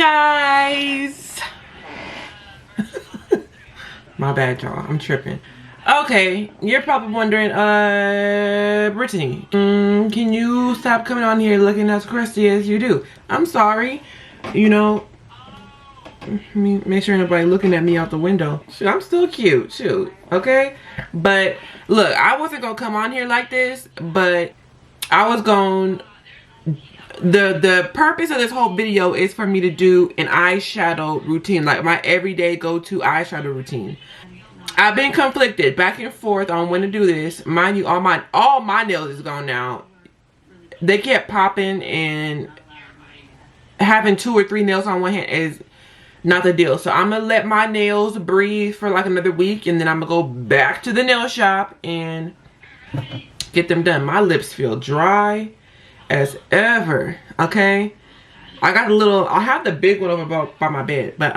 guys. My bad, y'all. I'm tripping. Okay, you're probably wondering, Brittany, can you stop coming on here looking as crusty as you do? I'm sorry. You know, make sure nobody looking at me out the window. Shoot, I'm still cute. Shoot, okay? But look, I wasn't gonna come on here like this, but I was going. The purpose of this whole video is for me to do an eyeshadow routine, like my everyday go-to eyeshadow routine. I've been conflicted back and forth on when to do this. Mind you, all my nails is gone now. They kept popping, and having 2 or 3 nails on one hand is not the deal. So I'm gonna let my nails breathe for like another week, and then I'm gonna go back to the nail shop and get them done. My lips feel dry as ever. Okay, I got a little, I have the big one over by my bed, but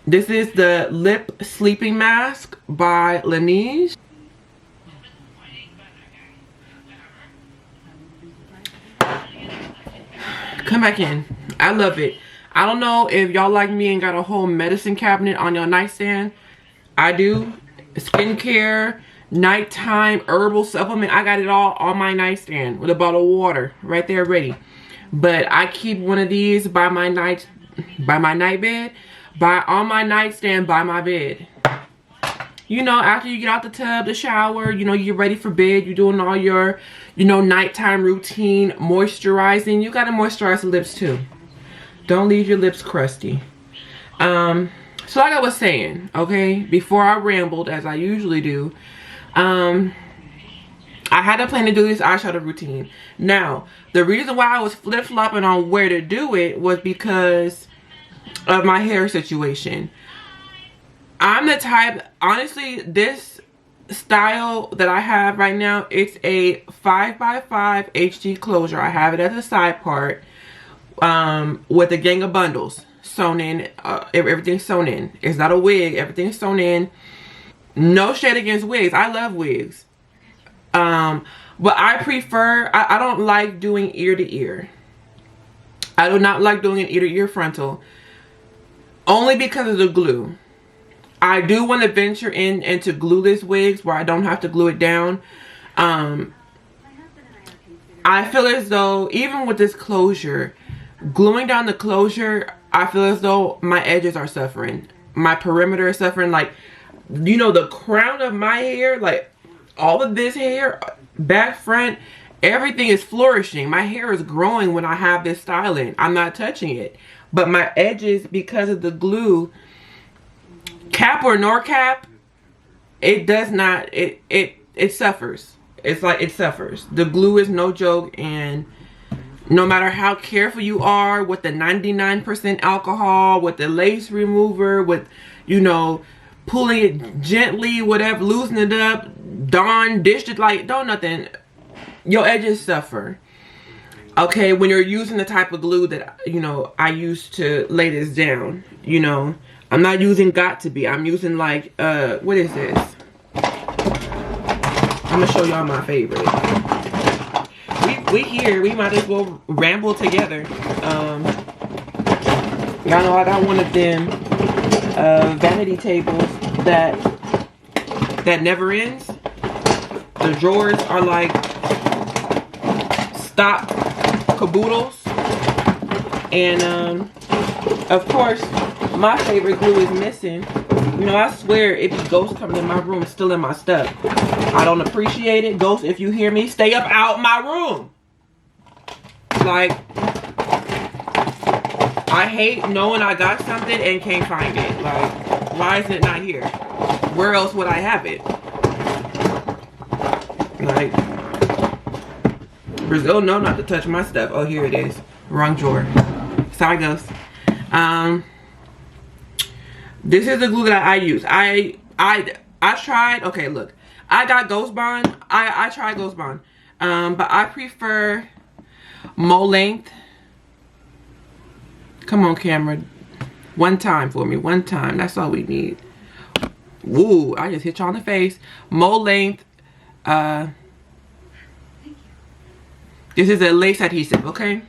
this is the lip sleeping mask by Laneige. Come back in. I love it. I don't know if y'all like me and got a whole medicine cabinet on your nightstand. I do. Skincare, nighttime, herbal supplement. I got it all on my nightstand with a bottle of water right there ready. But I keep one of these by my night bed, on my nightstand by my bed. You know, after you get out the tub, the shower, you know, you're ready for bed, you're doing all your, you know, nighttime routine, moisturizing. You gotta moisturize the lips too. Don't leave your lips crusty. So like I was saying, okay, before I rambled, as I usually do, I had a plan to do this eyeshadow routine. Now, the reason why I was flip-flopping on where to do it was because of my hair situation. I'm the type, honestly, this style that I have right now, it's a 5x5 HD closure. I have it as a side part with a gang of bundles sewn in. Everything's sewn in. It's not a wig. Everything's sewn in. No shade against wigs. I love wigs. But I prefer, I don't like doing ear to ear. I do not like doing an ear to ear frontal. Only because of the glue. I do want to venture into glueless wigs where I don't have to glue it down. I feel as though, even with this closure, gluing down the closure, I feel as though my edges are suffering. My perimeter is suffering. Like, you know, the crown of my hair, like all of this hair, back, front, everything is flourishing. My hair is growing when I have this styling. I'm not touching it. But my edges, because of the glue, cap or nor cap, it does not, it suffers. It's like it suffers. The glue is no joke, and no matter how careful you are with the 99% alcohol, with the lace remover, with, you know, pulling it gently, whatever, loosening it up, dish it, like, don't nothing, your edges suffer. Okay, when you're using the type of glue that, you know, I use to lay this down, you know, I'm not using Got To Be. I'm using like, what is this? I'm gonna show y'all my favorite. We here, we might as well ramble together. Y'all know I got one of them vanity tables that never ends. The drawers are like stock caboodles, and of course my favorite glue is missing. You know, I swear if ghosts coming in my room still in my stuff. I don't appreciate it. Ghosts, if you hear me, stay up out my room. Like, I hate knowing I got something and can't find it. Like, why is it not here? Where else would I have it? Like, Brazil, no, not to touch my stuff. Oh, here it is. Wrong drawer. Sorry, ghost. This is the glue that I use. I tried. Okay, look. I got Ghost Bond. I tried Ghost Bond. But I prefer Mo Length. Come on, camera. One time for me. One time. That's all we need. Woo! I just hit you on the face. Mo Length. This is a lace adhesive, okay?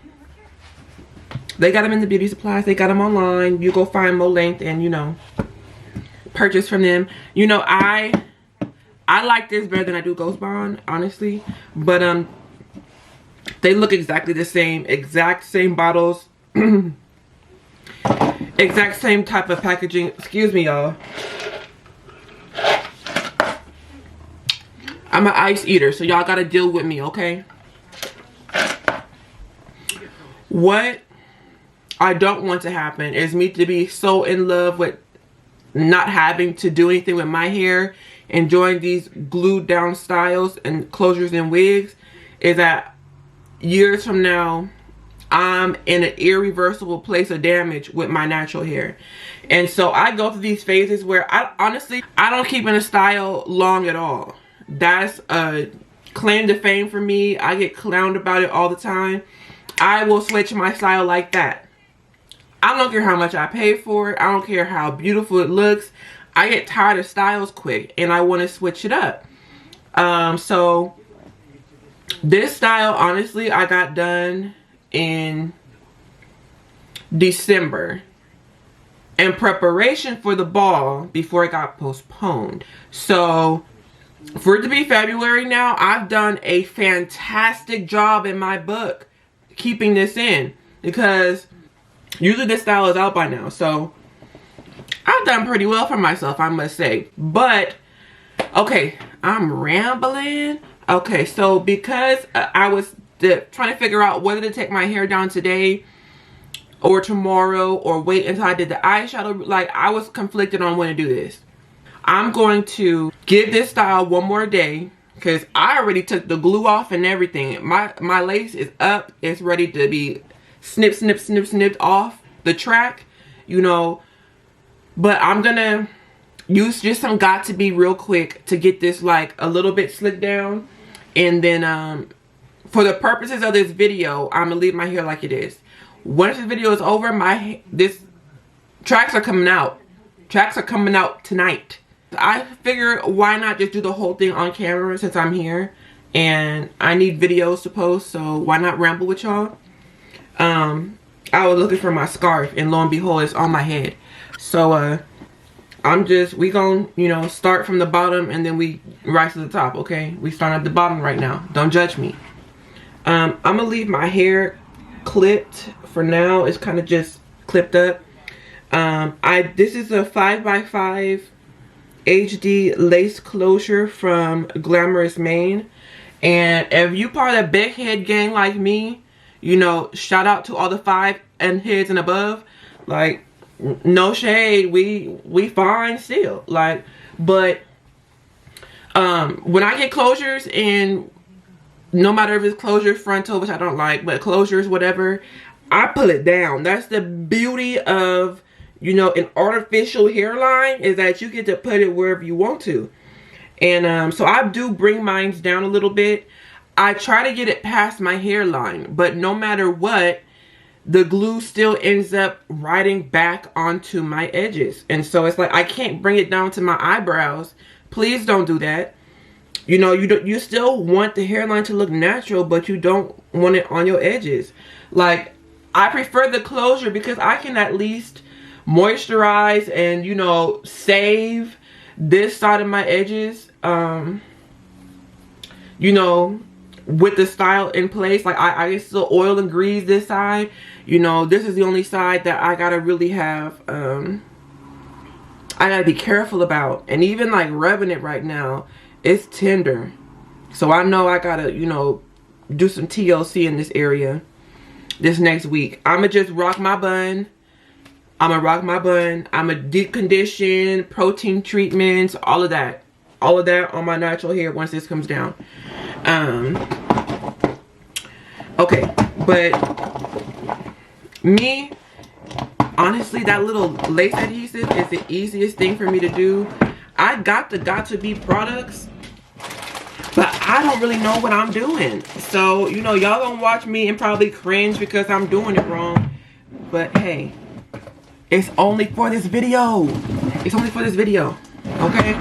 They got them in the beauty supplies. They got them online. You go find Mo Length and, you know, purchase from them. You know, I like this better than I do Ghost Bond, honestly. But they look exactly the same. Exact same bottles. Exact same type of packaging. Excuse me, y'all. I'm an ice eater, so y'all gotta deal with me, okay? What I don't want to happen is me to be so in love with not having to do anything with my hair, enjoying these glued down styles and closures and wigs, is that years from now I'm in an irreversible place of damage with my natural hair. And so I go through these phases where I honestly don't keep in a style long at all. That's a claim to fame for me. I get clowned about it all the time. I will switch my style like that. I don't care how much I pay for it. I don't care how beautiful it looks. I get tired of styles quick and I want to switch it up. So this style, honestly, I got done in December in preparation for the ball before it got postponed. So for it to be February now, I've done a fantastic job in my book keeping this in, because usually this style is out by now. So I've done pretty well for myself, I must say. But okay, I'm rambling. Okay, so because I was trying to figure out whether to take my hair down today or tomorrow or wait until I did the eyeshadow, like I was conflicted on when to do this. I'm going to give this style one more day because I already took the glue off and everything. My lace is up. It's ready to be snipped off the track, you know. But I'm going to use just some Got To Be real quick to get this like a little bit slicked down. And then for the purposes of this video, I'm going to leave my hair like it is. Once this video is over, tracks are coming out. Tracks are coming out tonight. I figured why not just do the whole thing on camera since I'm here and I need videos to post, so why not ramble with y'all? I was looking for my scarf and lo and behold it's on my head. So we gonna, you know, start from the bottom and then we rise to the top, okay? We start at the bottom right now. Don't judge me. I'm gonna leave my hair clipped for now. It's kind of just clipped up. This is a 5x5 HD lace closure from Glamorous Mane. And if you part of the big head gang like me, you know, shout out to all the 5 and heads and above. Like, no shade, we fine still. Like, but when I get closures, and no matter if it's closure frontal, which I don't like, but closures, whatever, I pull it down. That's the beauty of, you know, an artificial hairline, is that you get to put it wherever you want to. And so I do bring mine down a little bit. I try to get it past my hairline, but no matter what, the glue still ends up riding back onto my edges. And so it's like, I can't bring it down to my eyebrows. Please don't do that. You know, you still want the hairline to look natural, but you don't want it on your edges. Like, I prefer the closure because I can at least moisturize and, you know, save this side of my edges, you know, with the style in place. Like, I can still oil and grease this side. You know, this is the only side that I gotta really have, I gotta be careful about. And even like rubbing it right now, it's tender. So I know I gotta, you know, do some TLC in this area this next week. I'ma just rock my bun. I'ma deep condition, protein treatments, all of that on my natural hair once this comes down. Okay, but me, honestly, that little lace adhesive is the easiest thing for me to do. I got the Got To Be products, but I don't really know what I'm doing. So, you know, y'all gonna watch me and probably cringe because I'm doing it wrong. But hey, it's only for this video. It's only for this video. Okay?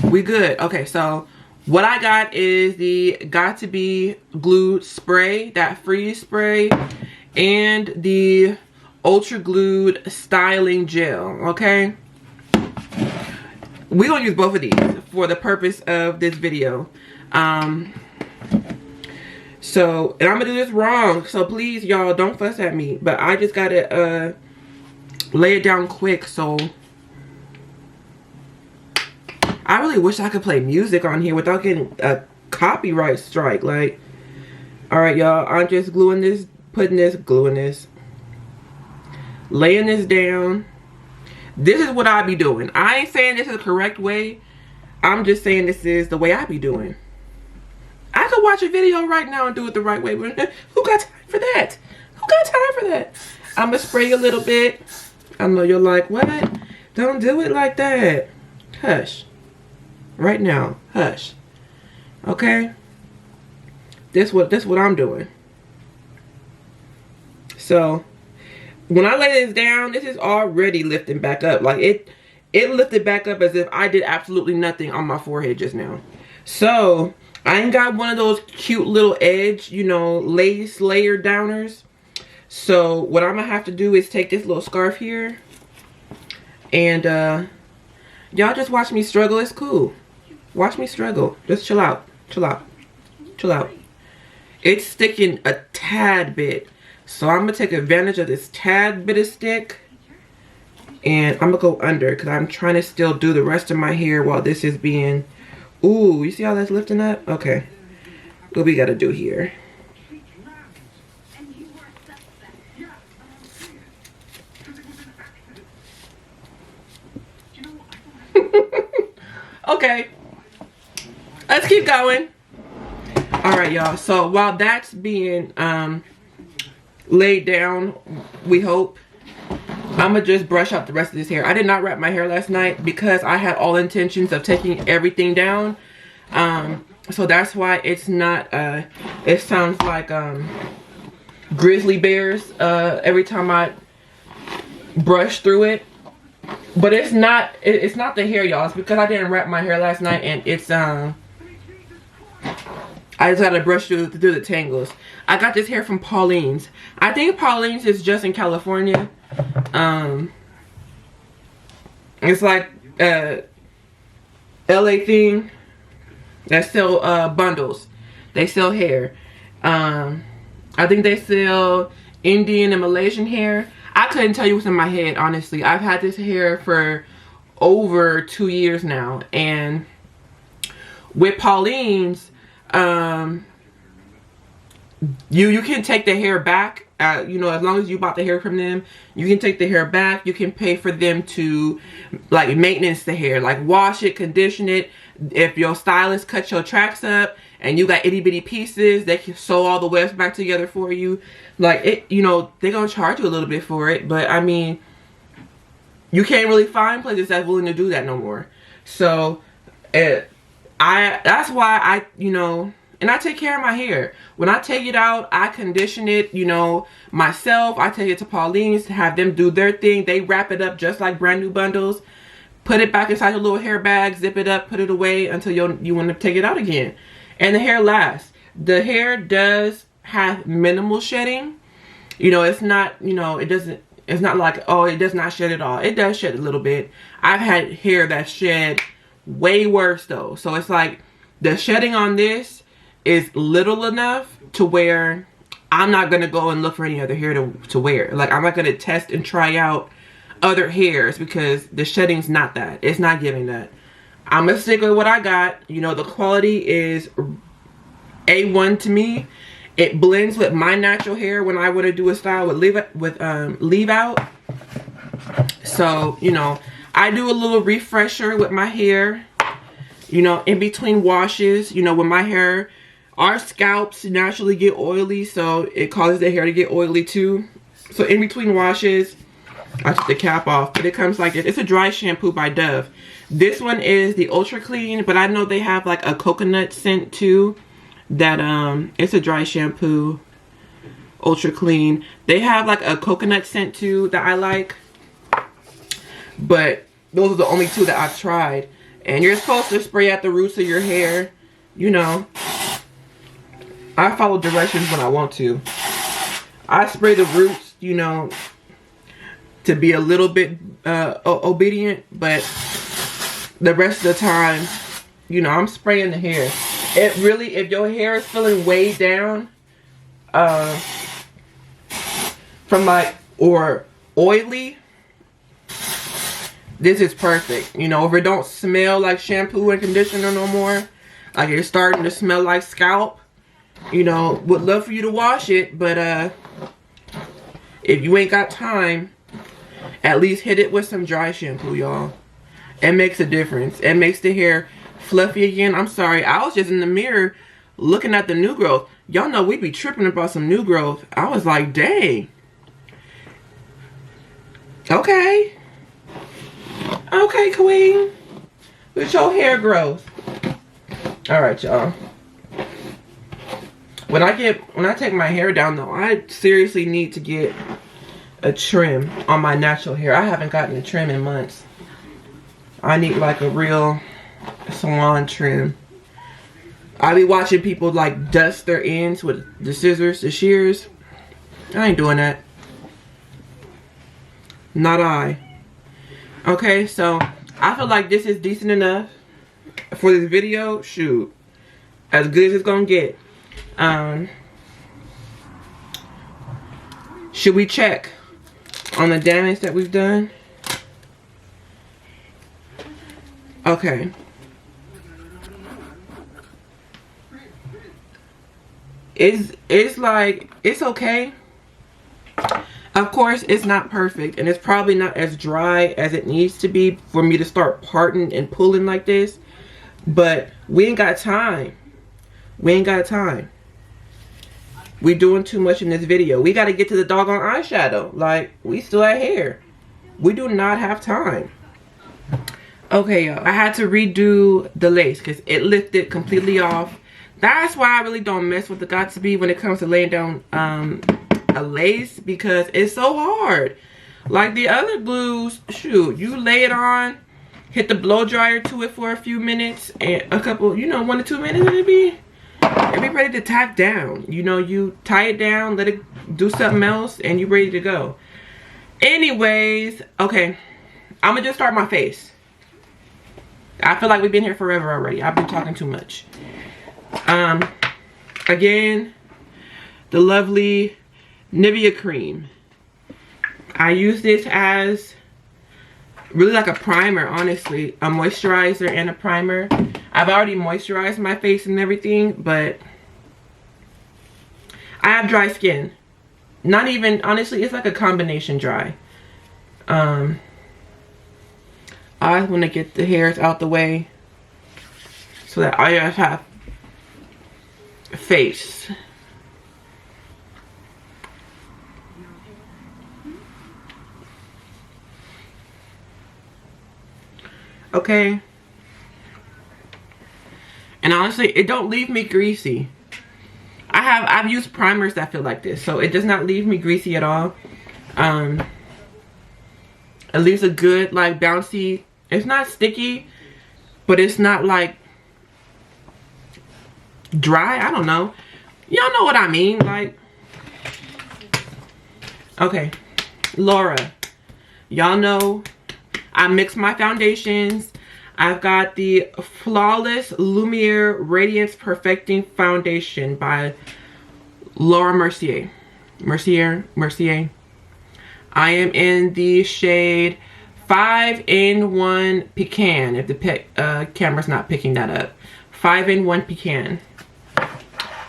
We good. Okay, so what I got is the Got To Be glue spray, that freeze spray. and the Ultra Glued Styling Gel, okay? We're gonna use both of these for the purpose of this video. So, and I'm gonna do this wrong, so please, y'all, don't fuss at me. But I just gotta lay it down quick, so I really wish I could play music on here without getting a copyright strike. Like, all right, y'all, I'm just gluing this, laying this down. This is what I be doing. I ain't saying this is the correct way. I'm just saying this is the way I be doing. I could watch a video right now and do it the right way, but who got time for that? Who got time for that? I'm gonna spray a little bit. I know you're like, what? Don't do it like that. Hush. Right now, hush. Okay? This what I'm doing. So, when I lay this down, this is already lifting back up. Like, it lifted back up as if I did absolutely nothing on my forehead just now. So, I ain't got one of those cute little edge, you know, lace layer downers. So what I'm gonna have to do is take this little scarf here, and y'all just watch me struggle. It's cool. Watch me struggle. Just chill out. Chill out. Chill out. It's sticking a tad bit, so I'm gonna take advantage of this tad bit of stick, and I'm gonna go under because I'm trying to still do the rest of my hair while this is being. Ooh, you see how that's lifting up? Okay. What we gotta do here? Okay. Let's keep going. Alright, y'all. So while that's being laid down, we hope, I'm gonna just brush up the rest of this hair. I did not wrap my hair last night because I had all intentions of taking everything down. So that's why it's not, it sounds like grizzly bears every time I brush through it. But it's not the hair, y'all. It's because I didn't wrap my hair last night, and it's I just gotta brush through the tangles. I got this hair from Pauline's. I think Pauline's is just in California. It's like LA thing that sell bundles. They sell hair. I think they sell Indian and Malaysian hair. I couldn't tell you what's in my head, honestly. I've had this hair for over 2 years now, and with Pauline's, you can take the hair back. You know, as long as you bought the hair from them, you can take the hair back. You can pay for them to, like, maintenance the hair, like wash it, condition it. If your stylist cuts your tracks up and you got itty bitty pieces, they can sew all the webs back together for you. Like, it, you know, they're gonna charge you a little bit for it, but I mean, you can't really find places that's willing to do that no more. So that's why I, you know, and I take care of my hair. When I take it out, I condition it, you know, myself. I take it to Pauline's to have them do their thing. They wrap it up just like brand new bundles. Put it back inside your little hair bag, zip it up, put it away until you want to take it out again. And the hair lasts. The hair does have minimal shedding. You know, it's not, you know, it's not like, oh, it does not shed at all. It does shed a little bit. I've had hair that shed way worse though. So it's like the shedding on this is little enough to where I'm not going to go and look for any other hair to wear. Like, I'm not going to test and try out other hairs because the shedding's not that. It's not giving that. I'm going to stick with what I got. You know, the quality is A1 to me. It blends with my natural hair when I want to do a style with leave out. So, you know, I do a little refresher with my hair, you know, in between washes. You know, when my hair, our scalps naturally get oily, so it causes the hair to get oily too. So in between washes, I took the cap off, but it comes like this. It's a dry shampoo by Dove. This one is the Ultra Clean, but I know they have like a coconut scent too. That it's a dry shampoo, Ultra Clean. They have like a coconut scent too that I like, but those are the only two that I've tried. And you're supposed to spray at the roots of your hair. You know, I follow directions when I want to. I spray the roots, you know, to be a little bit obedient, but the rest of the time, you know, I'm spraying the hair. It really, if your hair is feeling weighed down, from like, or oily, this is perfect. You know, if it don't smell like shampoo and conditioner no more, like it's starting to smell like scalp, you know, would love for you to wash it, but if you ain't got time, at least hit it with some dry shampoo, y'all. It makes a difference. It makes the hair fluffy again. I'm sorry, I was just in the mirror looking at the new growth. Y'all know we be tripping about some new growth. I was like, dang. Okay. Okay, queen. With your hair growth. Alright, y'all. When I take my hair down though, I seriously need to get a trim on my natural hair. I haven't gotten a trim in months. I need like a real salon trim. I be watching people like dust their ends with the scissors, the shears. I ain't doing that. Not I. Okay, so I feel like this is decent enough for this video. Shoot, as good as it's gonna get. Should we check on the damage that we've done? Okay. It's like, it's okay. Of course, it's not perfect, and it's probably not as dry as it needs to be for me to start parting and pulling like this. But we ain't got time. We ain't got time. We doing too much in this video. We got to get to the doggone eyeshadow. Like, we still have hair. We do not have time. Okay, y'all. I had to redo the lace because it lifted completely off. That's why I really don't mess with the Got2b when it comes to laying down a lace, because it's so hard. Like the other glues, shoot, you lay it on, hit the blow dryer to it for a few minutes, and a couple, you know, 1 to 2 minutes, and it'd be ready to tack down. You know, you tie it down, let it do something else, and you're ready to go. Anyways, okay, I'm gonna just start my face. I feel like we've been here forever already. I've been talking too much. Again, the lovely Nivea cream. I use this as really like a primer, honestly. A moisturizer and a primer. I've already moisturized my face and everything, but I have dry skin. Not even, honestly, it's like a combination dry. I want to get the hairs out the way so that I just have face. Okay. And honestly, it don't leave me greasy. I've used primers that feel like this, so it does not leave me greasy at all. It leaves a good, like, bouncy. It's not sticky, but it's not like dry. I don't know. Y'all know what I mean. Like, okay, Laura, y'all know I mix my foundations. I've got the Flawless Lumiere Radiance Perfecting Foundation by Laura Mercier. Mercier. I am in the shade 5-in-1 Pecan, if the camera's not picking that up. 5-in-1 Pecan.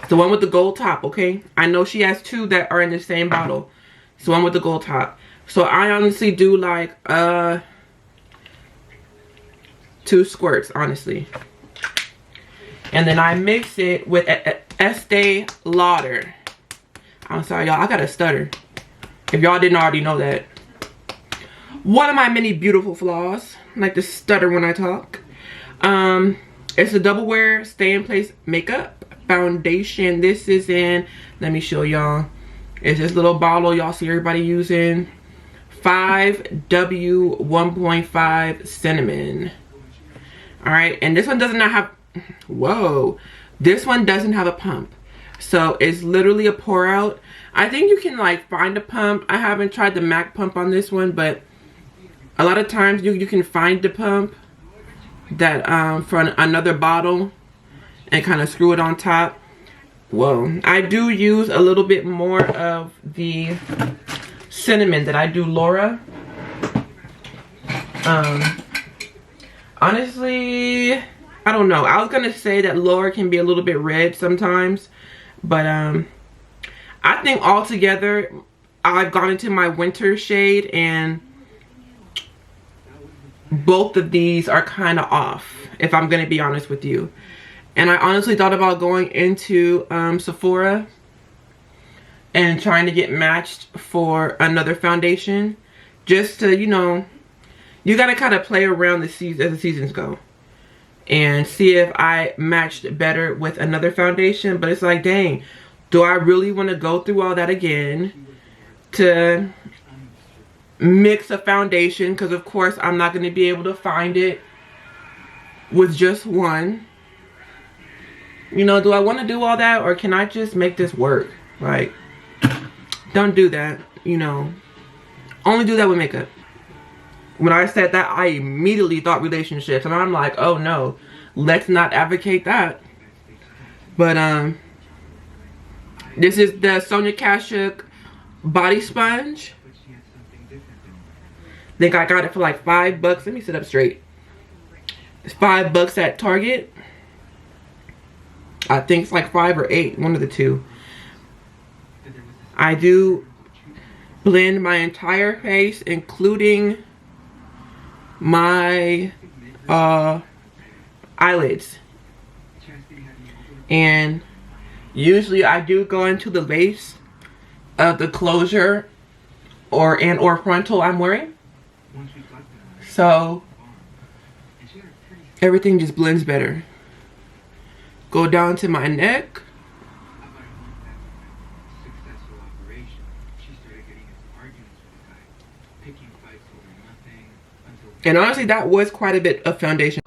The one with the gold top, okay? I know she has two that are in the same bottle. It's the one with the gold top. So I honestly do like 2 squirts, honestly. And then I mix it with Estee Lauder. I'm sorry, y'all. I got a stutter. If y'all didn't already know that. One of my many beautiful flaws. I like to stutter when I talk. It's a double wear stay in place makeup foundation. This is in, let me show y'all. It's this little bottle y'all see everybody using. 5W 1.5 cinnamon. Alright, and this one does not have, whoa. This one doesn't have a pump. So it's literally a pour out. I think you can like find a pump. I haven't tried the MAC pump on this one, but a lot of times you can find the pump that for another bottle and kind of screw it on top. Well, I do use a little bit more of the cinnamon that I do Laura. Honestly, I don't know. I was gonna say that Laura can be a little bit red sometimes, but I think altogether I've gone into my winter shade and both of these are kind of off, if I'm gonna be honest with you. And I honestly thought about going into Sephora and trying to get matched for another foundation, just to, you know, you gotta kind of play around as the seasons go and see if I matched better with another foundation. But it's like, dang, do I really want to go through all that again to mix a foundation? Because of course I'm not going to be able to find it with just one. You know, do I want to do all that, or can I just make this work? Like, don't do that, you know. Only do that with makeup. When I said that, I immediately thought relationships, and I'm like, oh no, let's not advocate that. But this is the Sonia Kashuk body sponge. I think I got it for like $5. Let me sit up straight. It's $5 at Target. I think it's like 5 or 8, one of the two. I do blend my entire face, including my eyelids. And usually I do go into the lace of the closure or frontal I'm wearing. So everything just blends better. Go down to my neck. And honestly, that was quite a bit of foundation.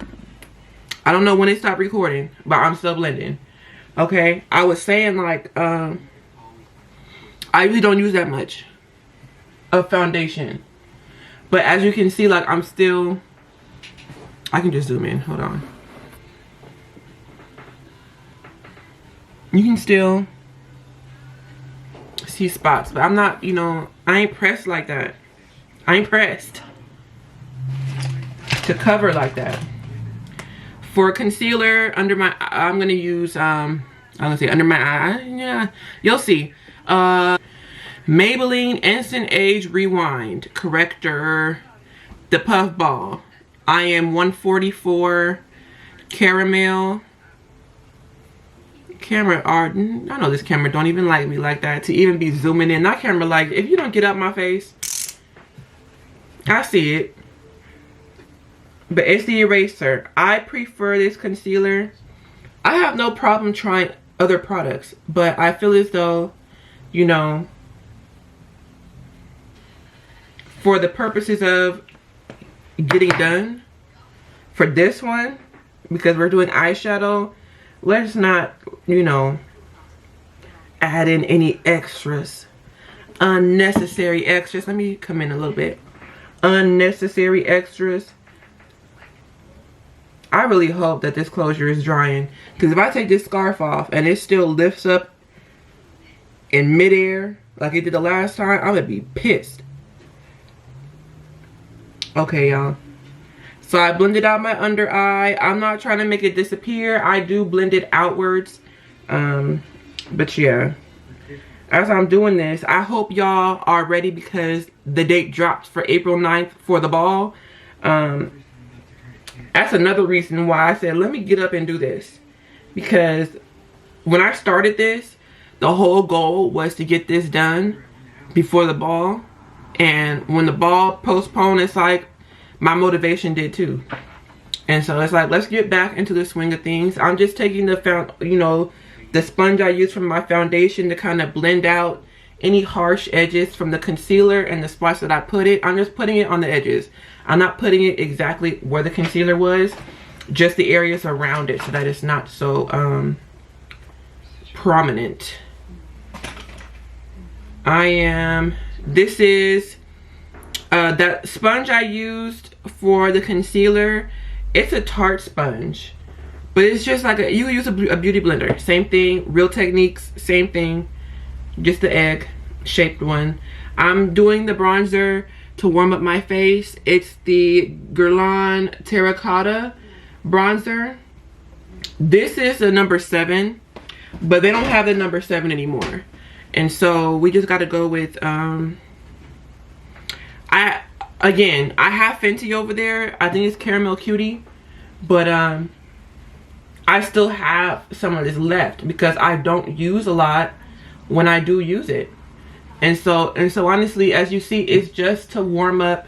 I don't know when it stopped recording, but I'm still blending. Okay, I was saying like, I really don't use that much of foundation. But as you can see, like I'm still, I can just zoom in, hold on. You can still see spots, but I'm not, you know, I ain't pressed like that. I ain't pressed to cover like that. For concealer under my, I'm gonna use I'm gonna say under my eye, yeah, you'll see. Maybelline Instant Age Rewind Corrector, the Puff Ball. I am 144 Caramel. Camera I know this camera don't even like me like that to even be zooming in. That camera, like, if you don't get up my face, I see it. But it's the eraser. I prefer this concealer. I have no problem trying other products, but I feel as though, you know, for the purposes of getting done for this one, because we're doing eyeshadow, let's not, you know, add in any extras, unnecessary extras. Let me come in a little bit. Unnecessary extras. I really hope that this closure is drying, because if I take this scarf off and it still lifts up in midair like it did the last time, I'm gonna be pissed. Okay, y'all. So I blended out my under eye. I'm not trying to make it disappear. I do blend it outwards. But yeah, as I'm doing this, I hope y'all are ready, because the date drops for April 9th for the ball. That's another reason why I said, let me get up and do this. Because when I started this, the whole goal was to get this done before the ball. And when the ball postponed, it's like my motivation did too. And so it's like, let's get back into the swing of things. I'm just taking the the sponge I use from my foundation to kind of blend out any harsh edges from the concealer and the spots that I put it. I'm just putting it on the edges. I'm not putting it exactly where the concealer was, just the areas around it so that it's not so prominent. This is that sponge I used for the concealer. It's a Tarte sponge, but it's just like you use a beauty blender. Same thing, Real Techniques, same thing, just the egg shaped one. I'm doing the bronzer to warm up my face. It's the Guerlain Terracotta bronzer. This is a number 7, but they don't have the number 7 anymore. And so we just got to go with, I have Fenty over there. I think it's Caramel Cutie. But I still have some of this left because I don't use a lot when I do use it. And so honestly, as you see, it's just to warm up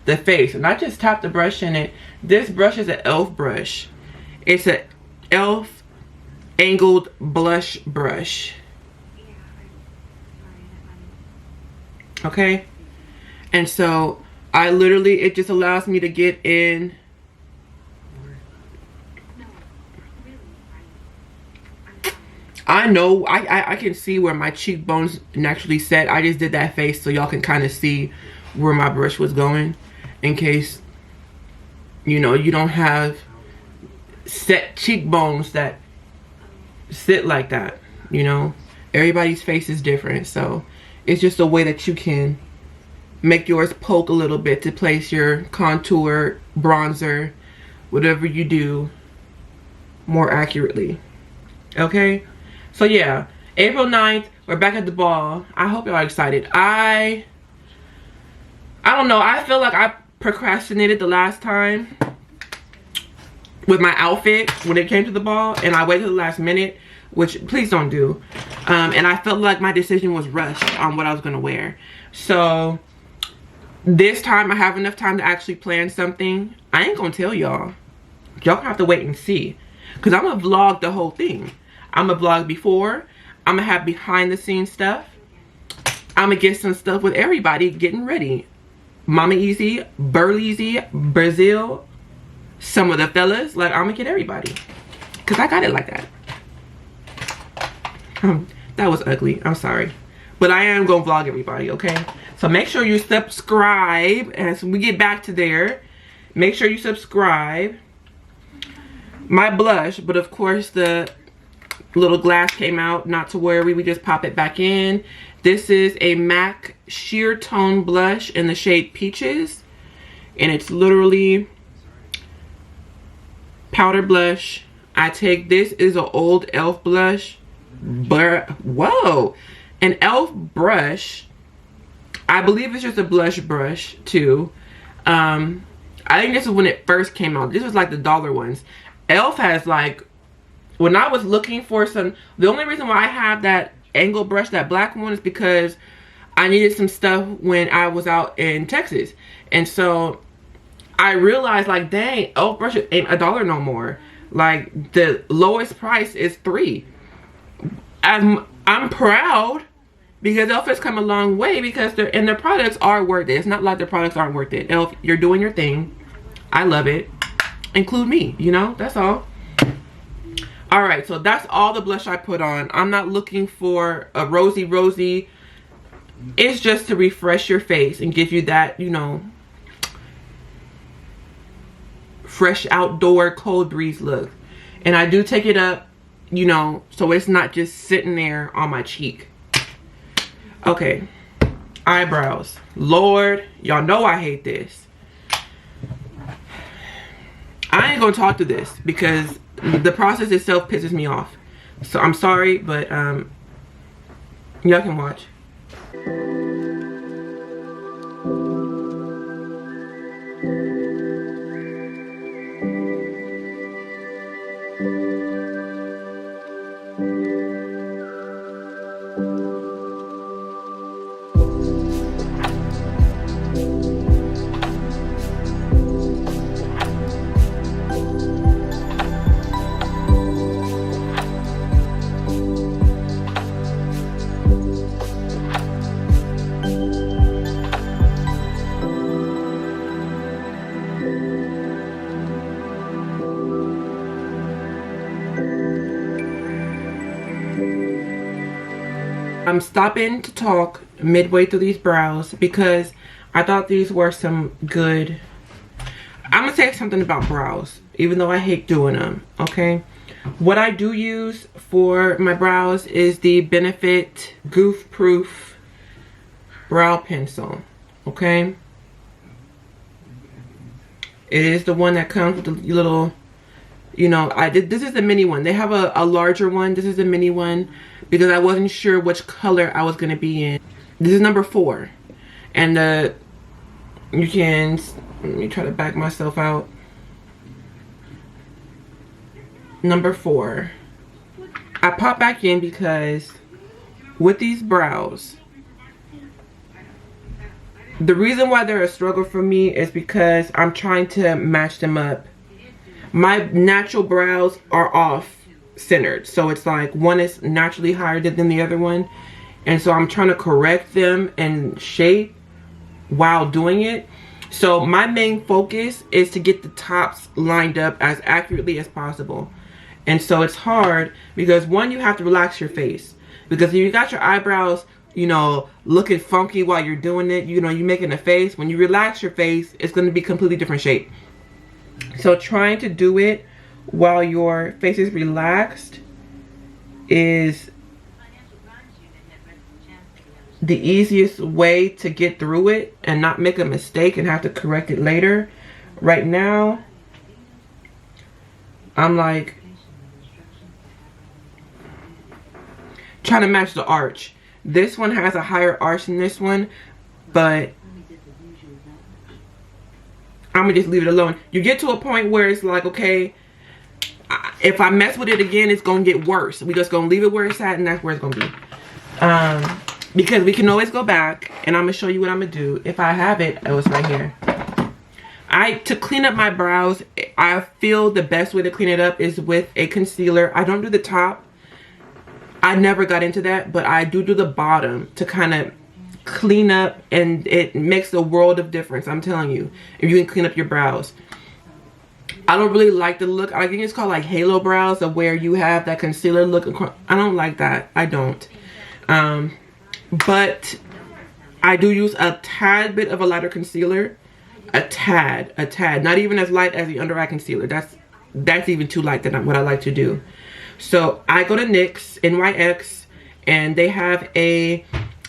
the face. And I just tap the brush in it. This brush is an e.l.f. brush. It's an e.l.f. angled blush brush. Okay, and so I literally, it just allows me to get in. I know I can see where my cheekbones naturally set. I just did that face so y'all can kind of see where my brush was going, in case, you know, you don't have set cheekbones that sit like that. You know, everybody's face is different, so it's just a way that you can make yours poke a little bit to place your contour, bronzer, whatever you do, more accurately. Okay, so yeah, April 9th, we're back at the ball. I hope y'all are excited. I don't know, I feel like I procrastinated the last time with my outfit when it came to the ball, and I waited to the last minute, which please don't do. And I felt like my decision was rushed on what I was gonna wear. So this time I have enough time to actually plan something. I ain't gonna tell y'all. Y'all gonna have to wait and see, because I'm gonna vlog the whole thing. I'm gonna vlog before, I'm gonna have behind the scenes stuff, I'm gonna get some stuff with everybody getting ready. Mama Easy, Burleezy, Brazil, some of the fellas, like I'm gonna get everybody, because I got it like that. That was ugly, I'm sorry, but I am gonna vlog everybody, okay? So make sure you subscribe as we get back to there. Make sure you subscribe. My blush, but of course the little glass came out, not to worry, we just pop it back in. This is a MAC Sheer Tone blush in the shade Peaches, and it's literally powder blush. I take, this is an old e.l.f. blush, but whoa, an e.l.f. brush. I believe it's just a blush brush too. I think this is when it first came out. This was like the dollar ones. e.l.f. has like, when I was looking for some, the only reason why I have that angle brush, that black one, is because I needed some stuff when I was out in Texas. And so I realized, like, dang, e.l.f. brush ain't $1 no more. Like, the lowest price is $3. I'm proud, because e.l.f. has come a long way, because their products are worth it. It's not like their products aren't worth it. e.l.f., you're doing your thing. I love it. Include me, you know, that's all. All right, so that's all the blush I put on. I'm not looking for a rosy. It's just to refresh your face and give you that, you know, fresh outdoor cold breeze look. And I do take it up, you know, so it's not just sitting there on my cheek. Okay, eyebrows. Lord, y'all know I hate this. I ain't gonna talk to this because the process itself pisses me off. So I'm sorry, but y'all can watch. I'm stopping to talk midway through these brows because I thought these were some good. I'm gonna say something about brows, even though I hate doing them, okay? What I do use for my brows is the Benefit Goof Proof Brow Pencil, okay? It is the one that comes with the little, you know, this is the mini one. They have a larger one. This is the mini one because I wasn't sure which color I was gonna be in. This is number 4. And you can, let me try to back myself out. Number 4. I pop back in because with these brows, the reason why they're a struggle for me is because I'm trying to match them up. My natural brows are off centered, so it's like one is naturally higher than the other one, and so I'm trying to correct them and shape while doing it. So my main focus is to get the tops lined up as accurately as possible. And so it's hard because one, you have to relax your face, because if you got your eyebrows, you know, looking funky while you're doing it, you know, you're making a face. When you relax your face, it's going to be completely different shape. So trying to do it while your face is relaxed is the easiest way to get through it and not make a mistake and have to correct it later. Right now, I'm like trying to match the arch. This one has a higher arch than this one, but I'm gonna just leave it alone. You get to a point where it's like, okay, if I mess with it again, it's gonna get worse. We just gonna leave it where it's at, and that's where it's gonna be. Because we can always go back, and I'm gonna show you what I'm gonna do. If I have it, oh, it's right here. To clean up my brows, I feel the best way to clean it up is with a concealer. I don't do the top. I never got into that, but I do the bottom to kind of clean up, and it makes a world of difference. I'm telling you, if you can clean up your brows. I don't really like the look. I think it's called like halo brows, of where you have that concealer look. I don't like that. I don't. But I do use a tad bit of a lighter concealer. A tad. Not even as light as the under eye concealer. That's even too light than what I like to do. So I go to NYX, and they have a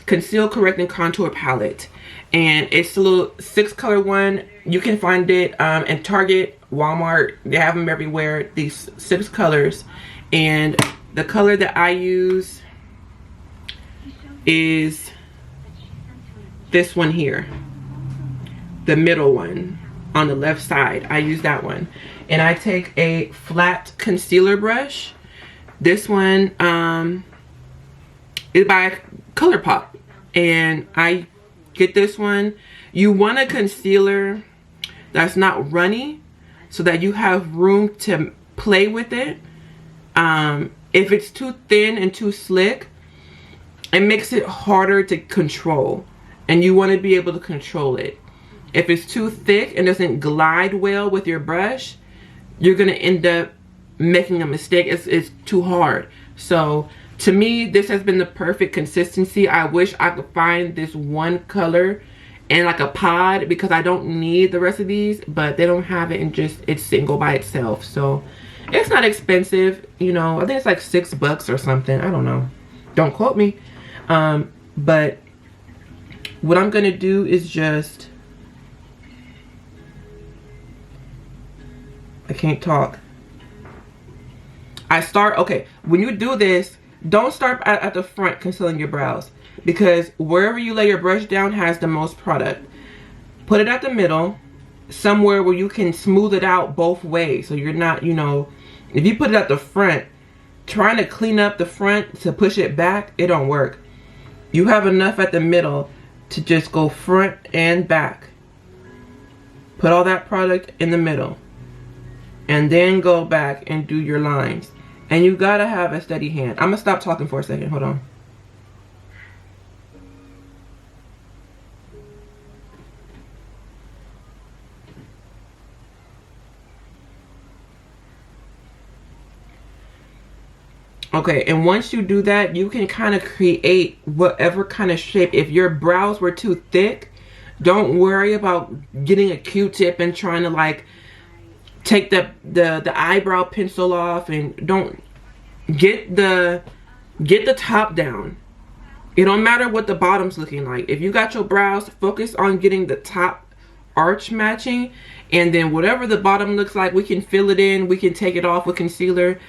conceal, correct, and contour palette, and it's a little 6-color one. You can find it in Target, Walmart. They have them everywhere, these 6 colors. And the color that I use is this one here, the middle one on the left side. I use that one, and I take a flat concealer brush. This one is by ColourPop, and I get this one. You want a concealer that's not runny so that you have room to play with it. If it's too thin and too slick, it makes it harder to control, and you want to be able to control it. If it's too thick and doesn't glide well with your brush, you're gonna end up making a mistake. It's too hard. So to me, this has been the perfect consistency. I wish I could find this one color in like a pod, because I don't need the rest of these, but they don't have it in just it's single by itself. So it's not expensive, you know. I think it's like $6 or something. I don't know, don't quote me. But what I'm gonna do is just, I can't talk. Okay, when you do this, don't start at the front concealing your brows, because wherever you lay your brush down has the most product. Put it at the middle, somewhere where you can smooth it out both ways, so you're not, you know, if you put it at the front, trying to clean up the front to push it back, it don't work. You have enough at the middle to just go front and back. Put all that product in the middle, and then go back and do your lines. And you gotta have a steady hand. I'm gonna stop talking for a second, hold on. Okay, and once you do that, you can kind of create whatever kind of shape. If your brows were too thick, don't worry about getting a Q-tip and trying to like take the eyebrow pencil off, and don't get the top down. It don't matter what the bottom's looking like. If you got your brows, focus on getting the top arch matching, and then whatever the bottom looks like, we can fill it in, we can take it off with concealer.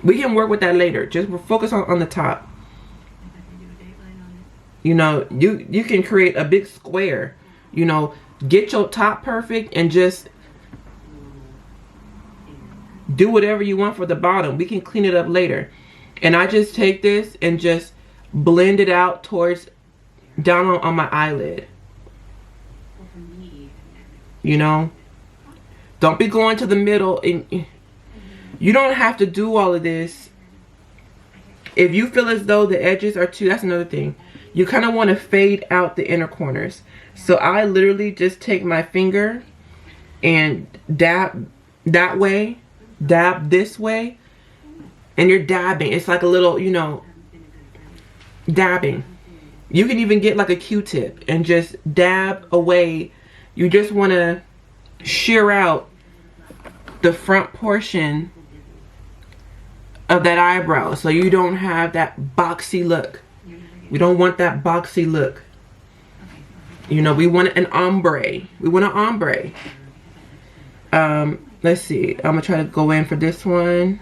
We can work with that later. Just focus on the top. You know, you can create a big square. You know, get your top perfect and just do whatever you want for the bottom. We can clean it up later. And I just take this and just blend it out towards down on my eyelid. You know, don't be going to the middle, and you don't have to do all of this. If you feel as though the edges are too, that's another thing. You kind of want to fade out the inner corners. So I literally just take my finger and dab that way, dab this way, and you're dabbing. It's like a little, you know, dabbing. You can even get like a Q-tip and just dab away. You just want to shear out the front portion of that eyebrow so you don't have that boxy look. We don't want that boxy look. You know, we want an ombre. We want an ombre. Let's see. I'm gonna try to go in for this one.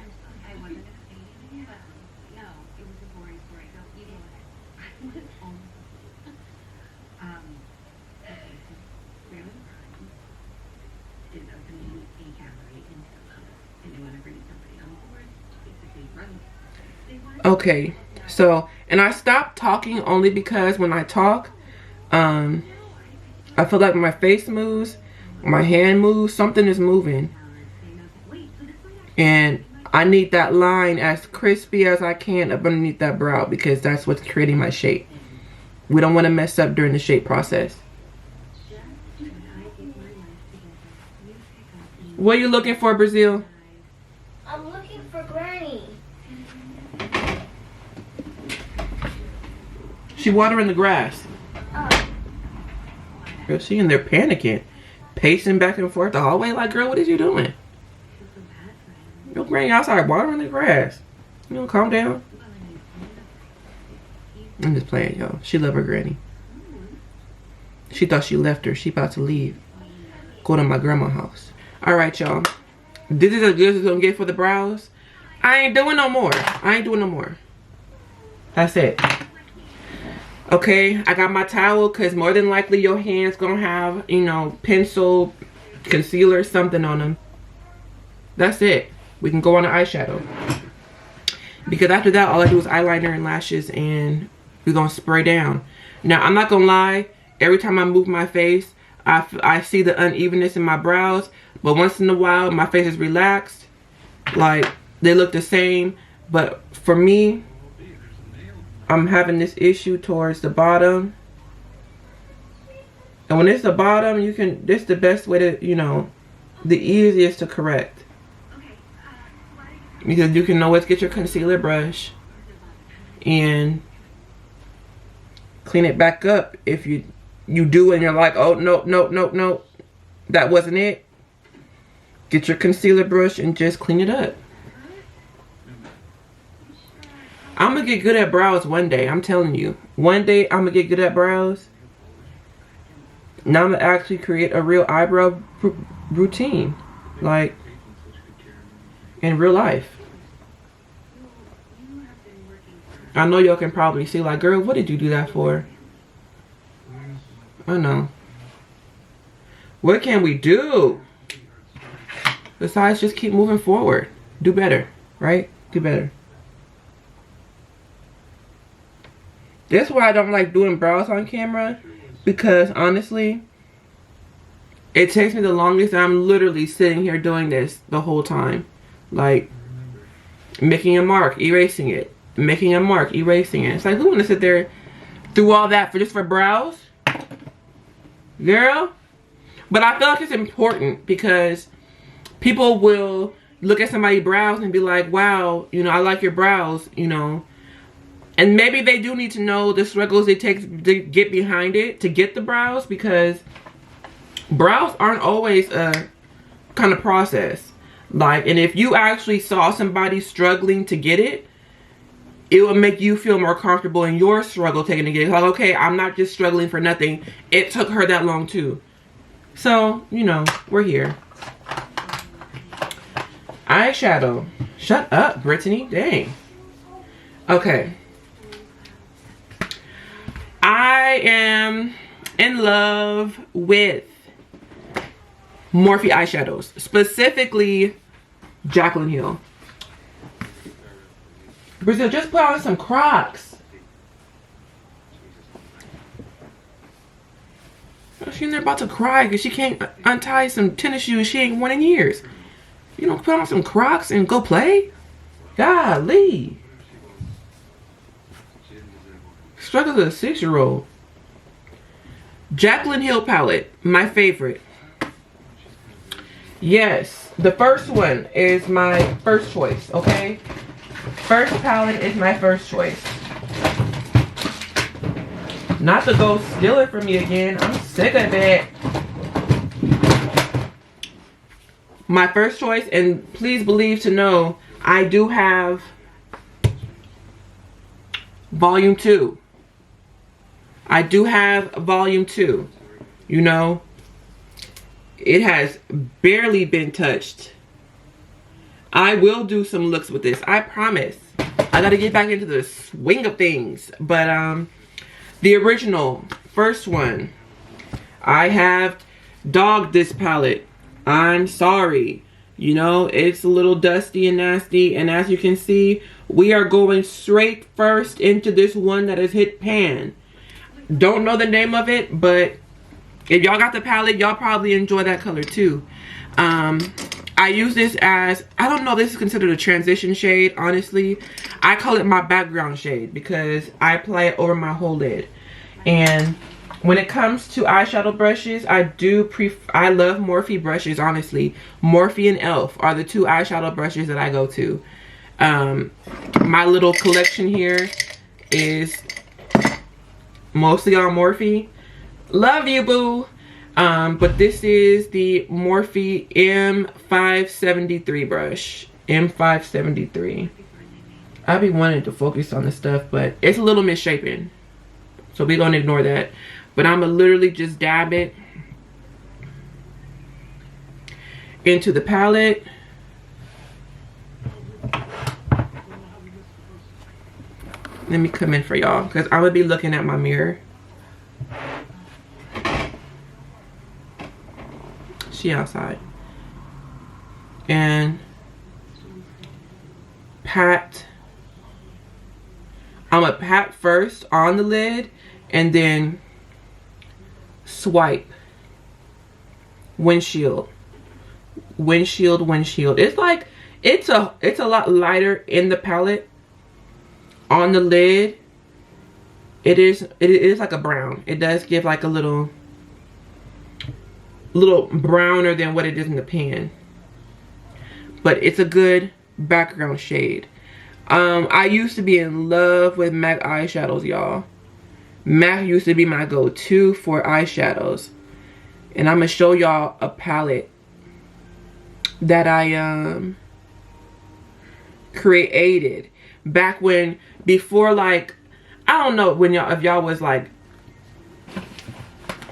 Okay, so, and I stopped talking only because when I talk, I feel like when my face moves, my hand moves, something is moving. And I need that line as crispy as I can up underneath that brow, because that's what's creating my shape. We don't want to mess up during the shape process. What are you looking for, Brazil? I'm looking for Granny. She watering the grass. Oh. Girl, she in there panicking, pacing back and forth the hallway like, girl, what is you doing? Your granny outside watering the grass. You know, calm down. I'm just playing, y'all. She love her granny. She thought she left her. She about to leave. Go to my grandma's house. Alright, y'all. This is as good as it's gonna get for the brows. I ain't doing no more. I ain't doing no more. That's it. Okay, I got my towel because more than likely your hands gonna have, you know, pencil, concealer, something on them. That's it. We can go on the eyeshadow. Because after that, all I do is eyeliner and lashes, and we're gonna spray down. Now, I'm not gonna lie. Every time I move my face, I see the unevenness in my brows. But once in a while, my face is relaxed. Like, they look the same. But for me, I'm having this issue towards the bottom. And when it's the bottom, you can, this is the best way to, you know, the easiest to correct. Because you can always get your concealer brush and clean it back up. If you do and you're like, oh, no, that wasn't it. Get your concealer brush and just clean it up. I'm gonna get good at brows one day. I'm telling you. One day I'm gonna get good at brows. Now I'm gonna actually create a real eyebrow routine. Like, in real life. I know y'all can probably see, like, girl, what did you do that for? I know. What can we do? Besides just keep moving forward. Do better, right? Do better. That's why I don't like doing brows on camera, because honestly, it takes me the longest. I'm literally sitting here doing this the whole time. Like, making a mark, erasing it. Making a mark, erasing it. It's like, who want to sit there through all that for just for brows? Girl. But I feel like it's important because people will look at somebody's brows and be like, wow, you know, I like your brows, you know. And maybe they do need to know the struggles it takes to get behind it, to get the brows, because brows aren't always a kind of process. Like, and if you actually saw somebody struggling to get it, it will make you feel more comfortable in your struggle taking to get it. Like, okay, I'm not just struggling for nothing. It took her that long too. So, you know, we're here. Eyeshadow. Shut up, Brittany. Dang. Okay. I am in love with Morphe eyeshadows. Specifically, Jaclyn Hill. Brazil, just put on some Crocs. She's in there about to cry because she can't untie some tennis shoes she ain't worn in years. You don't put on some Crocs and go play? Golly. Struggle as a 6-year-old. Jaclyn Hill palette, my favorite. Yes, the first one is my first choice, okay? First palette is my first choice. Not to go steal it from me again. I'm sick of it. My first choice, and please believe to know, I do have volume 2. I do have volume 2. You know, it has barely been touched. I will do some looks with this, I promise. I gotta get back into the swing of things. But the original first one, I have dogged this palette. I'm sorry. You know, it's a little dusty and nasty, and as you can see, we are going straight first into this one that is hit pan. Don't know the name of it, but if y'all got the palette, y'all probably enjoy that color too. I use this as, I don't know, this is considered a transition shade, honestly. I call it my background shade because I apply it over my whole lid. And when it comes to eyeshadow brushes, I love Morphe brushes, honestly. Morphe and e.l.f. are the 2 eyeshadow brushes that I go to. My little collection here is mostly on Morphe. Love you, boo. But this is the Morphe M573 brush. M573. I be wanting to focus on this stuff, but it's a little misshapen. So we're going to ignore that. But I'm going to literally just dab it into the palette. Let me come in for y'all because I'm going to be looking at my mirror. She outside. And pat. I'm going to pat first on the lid and then swipe. Windshield. Windshield, windshield. It's like, it's a lot lighter in the palette. On the lid, it is like a brown. It does give like a little browner than what it is in the pan. But it's a good background shade. I used to be in love with MAC eyeshadows, y'all. MAC used to be my go-to for eyeshadows. And I'm going to show y'all a palette that I created back when, before, like, I don't know when y'all, if y'all was like,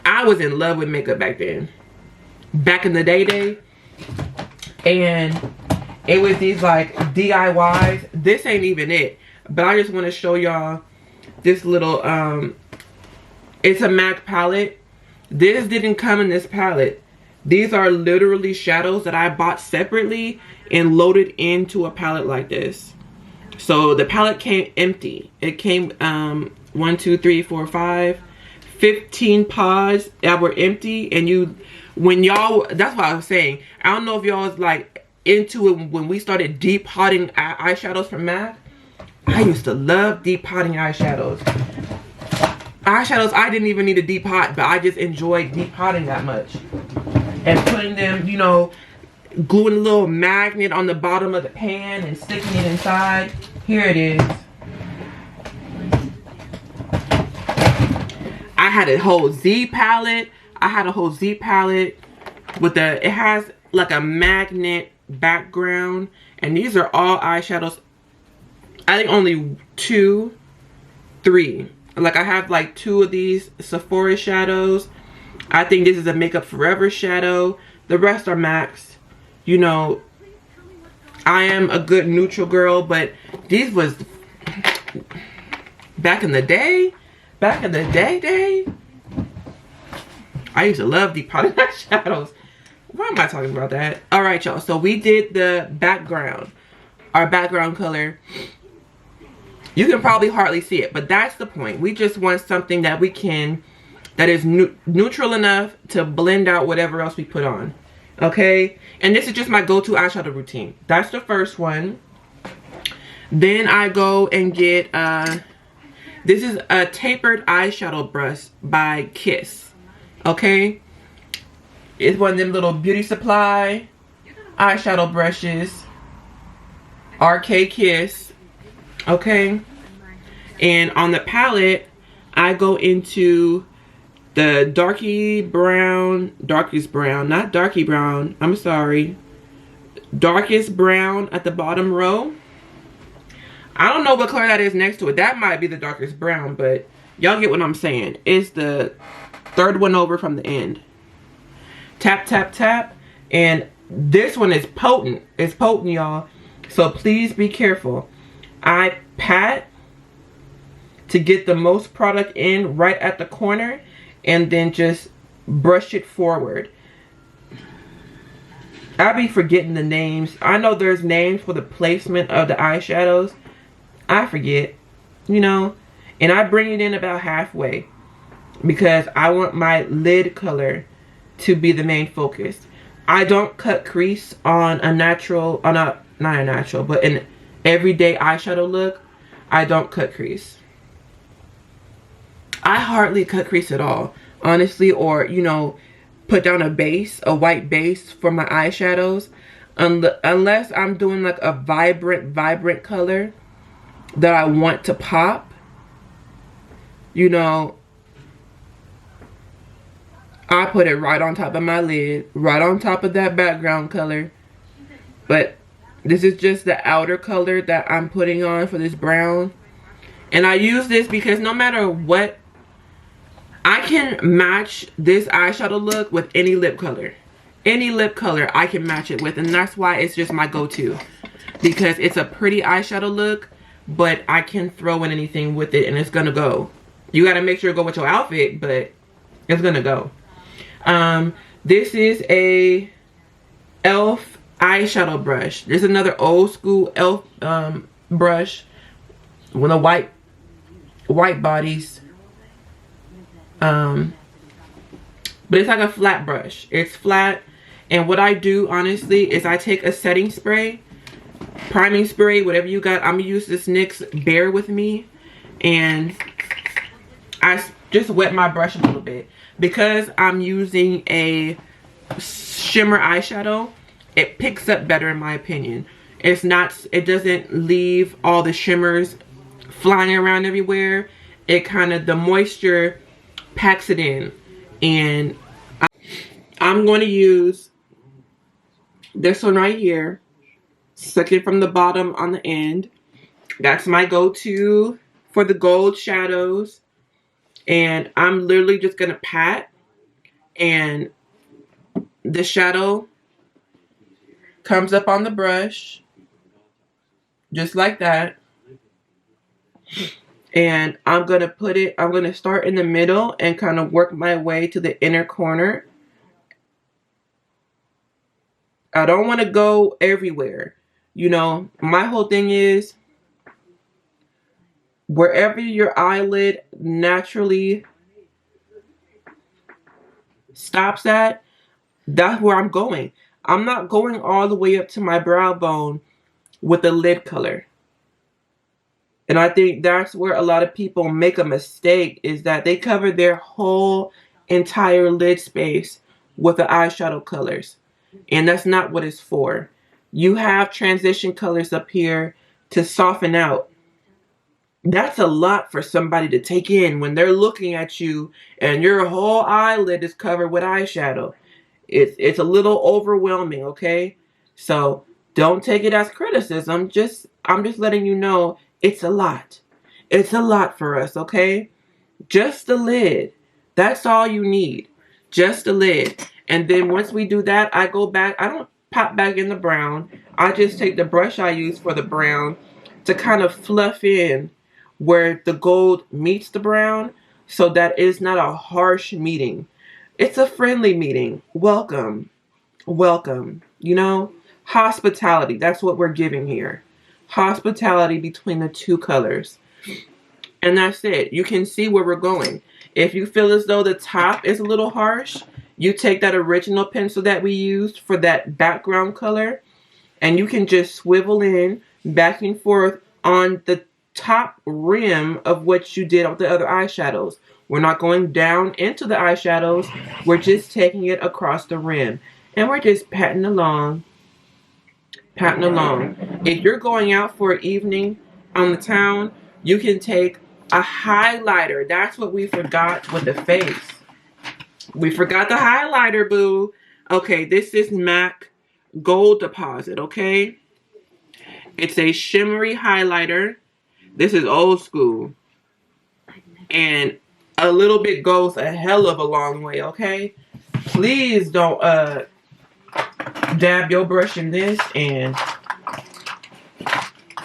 I was in love with makeup back then. Back in the day. And it was these like DIYs. This ain't even it. But I just want to show y'all this little, it's a MAC palette. This didn't come in this palette. These are literally shadows that I bought separately and loaded into a palette like this. So the palette came empty. It came 1, 2, 3, 4, 5, 15 pods that were empty. And when y'all, that's what I was saying. I don't know if y'all was like into it when we started deep potting eyeshadows from MAC. I used to love deep potting eyeshadows. Eyeshadows I didn't even need to deep pot, but I just enjoyed deep potting that much. And putting them, you know, gluing a little magnet on the bottom of the pan and sticking it inside. Here it is. I had a whole Z palette. With the, it has like a magnet background. And these are all eyeshadows. I think only 2, 3. Like I have like 2 of these Sephora shadows. I think this is a Makeup Forever shadow. The rest are MACs. You know, I am a good neutral girl, but these was back in the day. I used to love deep powder eyeshadows. Why am I talking about that? All right, y'all. So we did the background, our background color. You can probably hardly see it, but that's the point. We just want something that we can, that is neutral enough to blend out whatever else we put on. Okay? And this is just my go-to eyeshadow routine. That's the first one. Then I go and get, this is a tapered eyeshadow brush by Kiss. Okay? It's one of them little Beauty Supply eyeshadow brushes. RK Kiss. Okay? And on the palette, I go into the darkest brown, not darky brown, I'm sorry. Darkest brown at the bottom row. I don't know what color that is next to it. That might be the darkest brown, but y'all get what I'm saying. It's the third one over from the end. Tap, tap, tap. And this one is potent. It's potent, y'all. So please be careful. I pat to get the most product in right at the corner and then just brush it forward. I be forgetting the names. I know there's names for the placement of the eyeshadows. I forget, you know, and I bring it in about halfway because I want my lid color to be the main focus. I don't cut crease on a natural, not a natural, but an everyday eyeshadow look. I don't cut crease. I hardly cut crease at all, honestly, or, you know, put down a base, a white base for my eyeshadows, unless I'm doing like a vibrant color that I want to pop. You know, I put it right on top of my lid, right on top of that background color. But this is just the outer color that I'm putting on for this brown. And I use this because no matter what, I can match this eyeshadow look with any lip color. Any lip color I can match it with, and that's why it's just my go-to. Because it's a pretty eyeshadow look, but I can throw in anything with it and it's gonna go. You gotta make sure to go with your outfit, but it's gonna go. This is a e.l.f. eyeshadow brush. This is another old school e.l.f. Brush with a white bodies. But it's like a flat brush. It's flat, and what I do honestly is I take a setting spray, priming spray, whatever you got. I'm gonna use this NYX Bear With Me, and I just wet my brush a little bit because I'm using a shimmer eyeshadow. It picks up better in my opinion. It's not, it doesn't leave all the shimmers flying around everywhere. It kind of, the moisture packs it in. And I'm going to use this one right here, second from the bottom on the end. That's my go-to for the gold shadows. And I'm literally just going to pat, and the shadow comes up on the brush just like that. And I'm going to put it, I'm going to start in the middle and kind of work my way to the inner corner. I don't want to go everywhere. You know, my whole thing is wherever your eyelid naturally stops at, that's where I'm going. I'm not going all the way up to my brow bone with the lid color. And I think that's where a lot of people make a mistake, is that they cover their whole entire lid space with the eyeshadow colors. And that's not what it's for. You have transition colors up here to soften out. That's a lot for somebody to take in when they're looking at you and your whole eyelid is covered with eyeshadow. It's a little overwhelming, okay? So don't take it as criticism. I'm just letting you know it's a lot. It's a lot for us, okay? Just the lid. That's all you need. Just the lid. And then once we do that, I go back. I don't pop back in the brown. I just take the brush I use for the brown to kind of fluff in where the gold meets the brown so that it's not a harsh meeting. It's a friendly meeting. Welcome. Welcome. You know, hospitality. That's what we're giving here. Hospitality between the two colors. And that's it. You can see where we're going. If you feel as though the top is a little harsh, you take that original pencil that we used for that background color, and you can just swivel in back and forth on the top rim of what you did with the other eyeshadows. We're not going down into the eyeshadows. We're just taking it across the rim. And we're just patting along. Patting along. If you're going out for an evening on the town, you can take a highlighter. That's what we forgot with the face. We forgot the highlighter, boo. Okay, this is MAC Gold Deposit, okay? It's a shimmery highlighter. This is old school. And a little bit goes a hell of a long way, okay? Please don't dab your brush in this and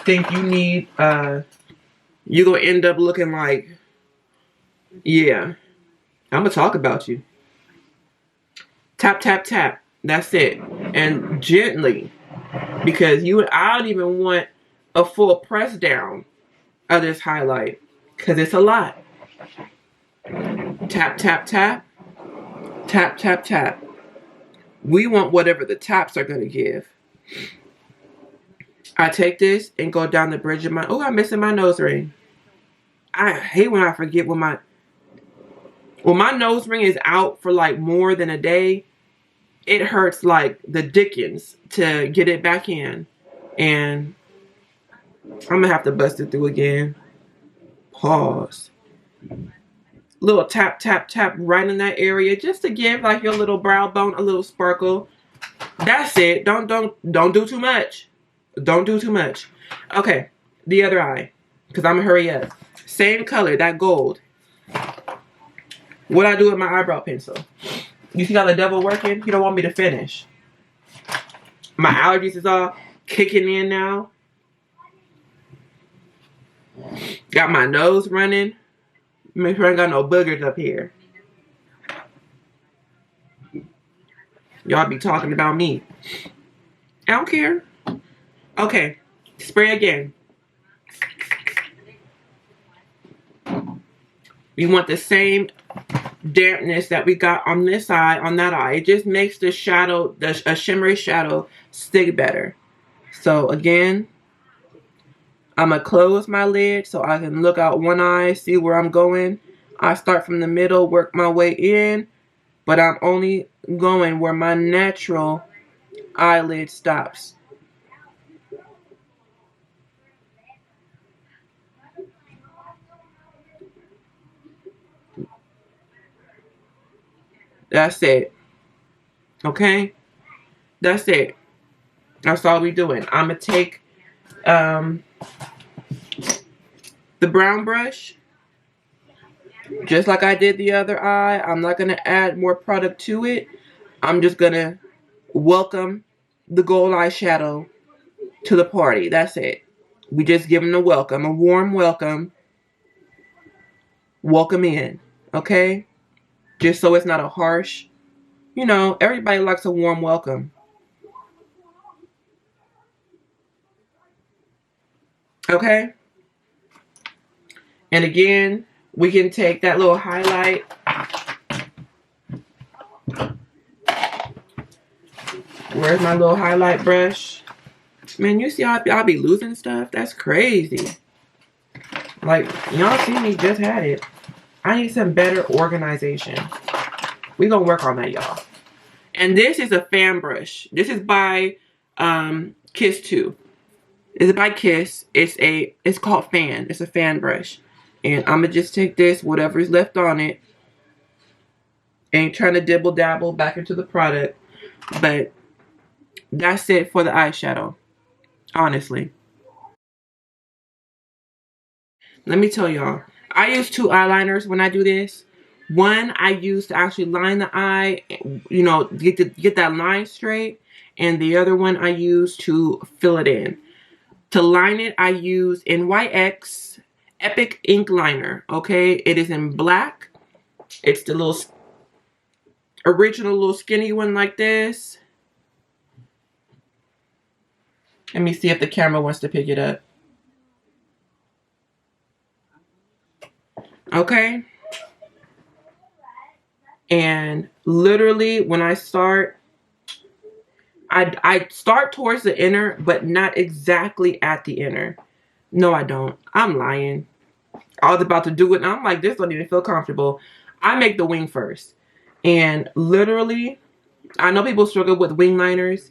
think you need you're gonna end up looking like, yeah, I'm gonna talk about you. Tap, tap, tap. That's it. And gently, because I don't even want a full press down of this highlight because it's a lot. Tap, tap, tap. Tap, tap, tap. We want whatever the taps are gonna give. I take this and go down the bridge of my, oh, I'm missing my nose ring. I hate when I forget when my nose ring is out for like more than a day. It hurts like the dickens to get it back in. And I'm gonna have to bust it through again. Pause. Little tap, tap, tap right in that area just to give like your little brow bone a little sparkle. That's it. Don't do too much. Don't do too much. Okay, the other eye, because I'm gonna hurry up. Same color, that gold. What I do with my eyebrow pencil. You see how the devil working? He don't want me to finish. My allergies is all kicking in now. Got my nose running. Make sure I ain't got no boogers up here. Y'all be talking about me. I don't care. Okay, spray again. We want the same dampness that we got on this eye, on that eye. It just makes the shadow, a shimmery shadow, stick better. So again, I'm going to close my lid so I can look out one eye, see where I'm going. I start from the middle, work my way in, but I'm only going where my natural eyelid stops. That's it. Okay? That's it. That's all we doing. I'm going to take the brown brush, just like I did the other eye. I'm not going to add more product to it. I'm just going to welcome the gold eyeshadow to the party. That's it. We just give them a welcome, a warm welcome. Welcome in. Okay? Just so it's not a harsh, you know, everybody likes a warm welcome. Okay? And again, we can take that little highlight. Where's my little highlight brush? Man, you see how I'll be losing stuff? That's crazy. Like, y'all see me just had it. I need some better organization. We gonna work on that, y'all. And this is a fan brush. This is by Kiss 2. It's by Kiss. It's called Fan. It's a fan brush. And I'm gonna just take this, whatever is left on it, and trying to dibble dabble back into the product. But that's it for the eyeshadow, honestly. Let me tell y'all, I use 2 eyeliners when I do this. One I use to actually line the eye, you know, get that line straight. And the other one I use to fill it in. To line it, I use NYX Epic Ink Liner, okay? It is in black. It's the little original little skinny one like this. Let me see if the camera wants to pick it up. Okay? And literally when I start, I start towards the inner, but not exactly at the inner. No, I don't. I'm lying. I was about to do it, and I'm like, this don't even feel comfortable. I make the wing first. And literally, I know people struggle with wing liners.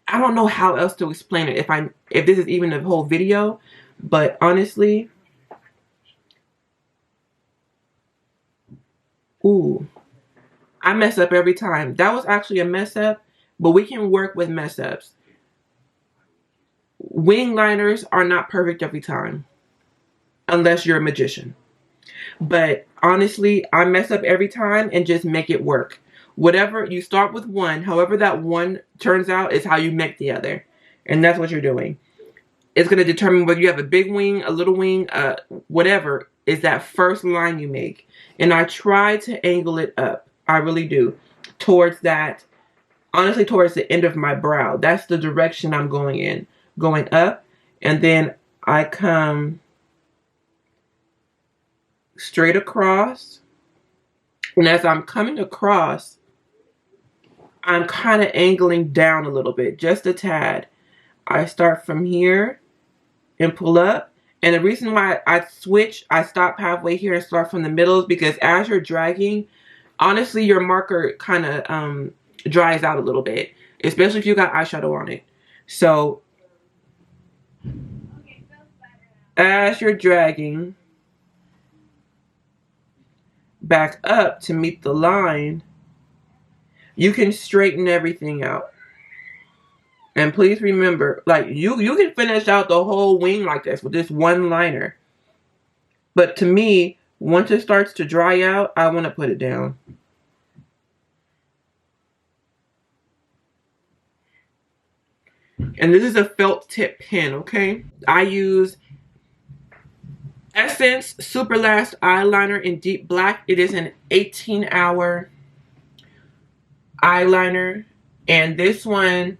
I don't know how else to explain it if this is even a whole video. But honestly, ooh, I mess up every time. That was actually a mess up, but we can work with mess ups. Wing liners are not perfect every time, unless you're a magician. But honestly, I mess up every time and just make it work. Whatever, you start with one, however that one turns out is how you make the other. And that's what you're doing. It's going to determine whether you have a big wing, a little wing, whatever is that first line you make. And I try to angle it up. I really do. Towards that, honestly, towards the end of my brow. That's the direction I'm going in. Going up. And then I come straight across. And as I'm coming across, I'm kind of angling down a little bit, just a tad. I start from here and pull up. And the reason why I stop halfway here and start from the middle is because as you're dragging, honestly, your marker kind of dries out a little bit, especially if you got eyeshadow on it. So as you're dragging back up to meet the line, you can straighten everything out. And please remember, like, you can finish out the whole wing like this with this one liner. But to me, once it starts to dry out, I want to put it down. And this is a felt tip pen, okay? I use Essence Super Last Eyeliner in Deep Black. It is an 18-hour eyeliner. And this one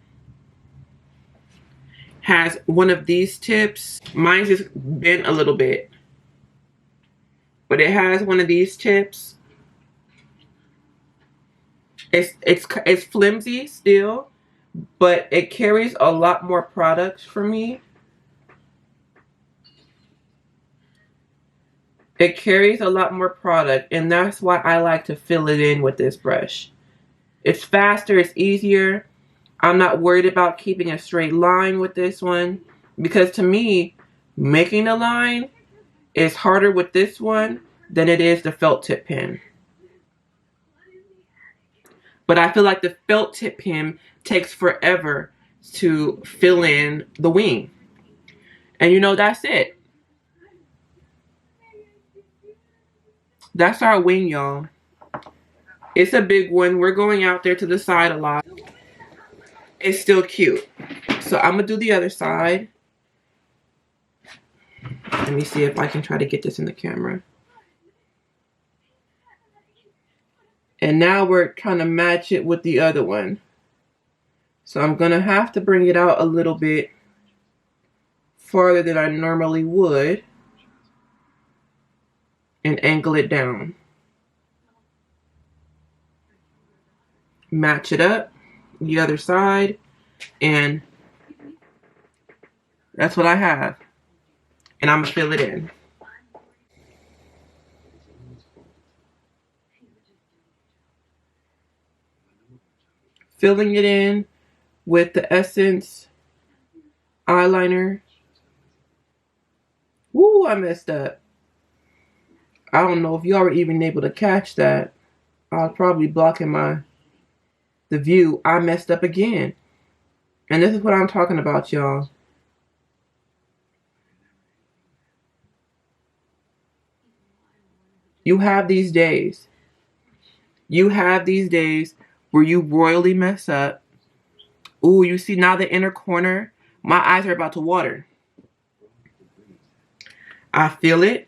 has one of these tips. Mine's just bent a little bit. But it has one of these tips. It's flimsy still, but it carries a lot more products for me. It carries a lot more product, and that's why I like to fill it in with this brush. It's faster, it's easier. I'm not worried about keeping a straight line with this one, because to me, making a line is harder with this one than it is the felt tip pen. But I feel like the felt tip pen takes forever to fill in the wing. And you know, that's it. That's our wing, y'all. It's a big one. We're going out there to the side a lot. It's still cute. So I'm going to do the other side. Let me see if I can try to get this in the camera. And now we're trying to match it with the other one. So I'm going to have to bring it out a little bit farther than I normally would. And angle it down. Match it up. The other side. And that's what I have. And I'm going to fill it in. filling it in with the Essence eyeliner. Woo, I messed up. I don't know if y'all were even able to catch that. I was probably blocking the view. I messed up again. And this is what I'm talking about, y'all. You have these days. You have these days where you royally mess up. Ooh, you see now the inner corner? My eyes are about to water. I feel it.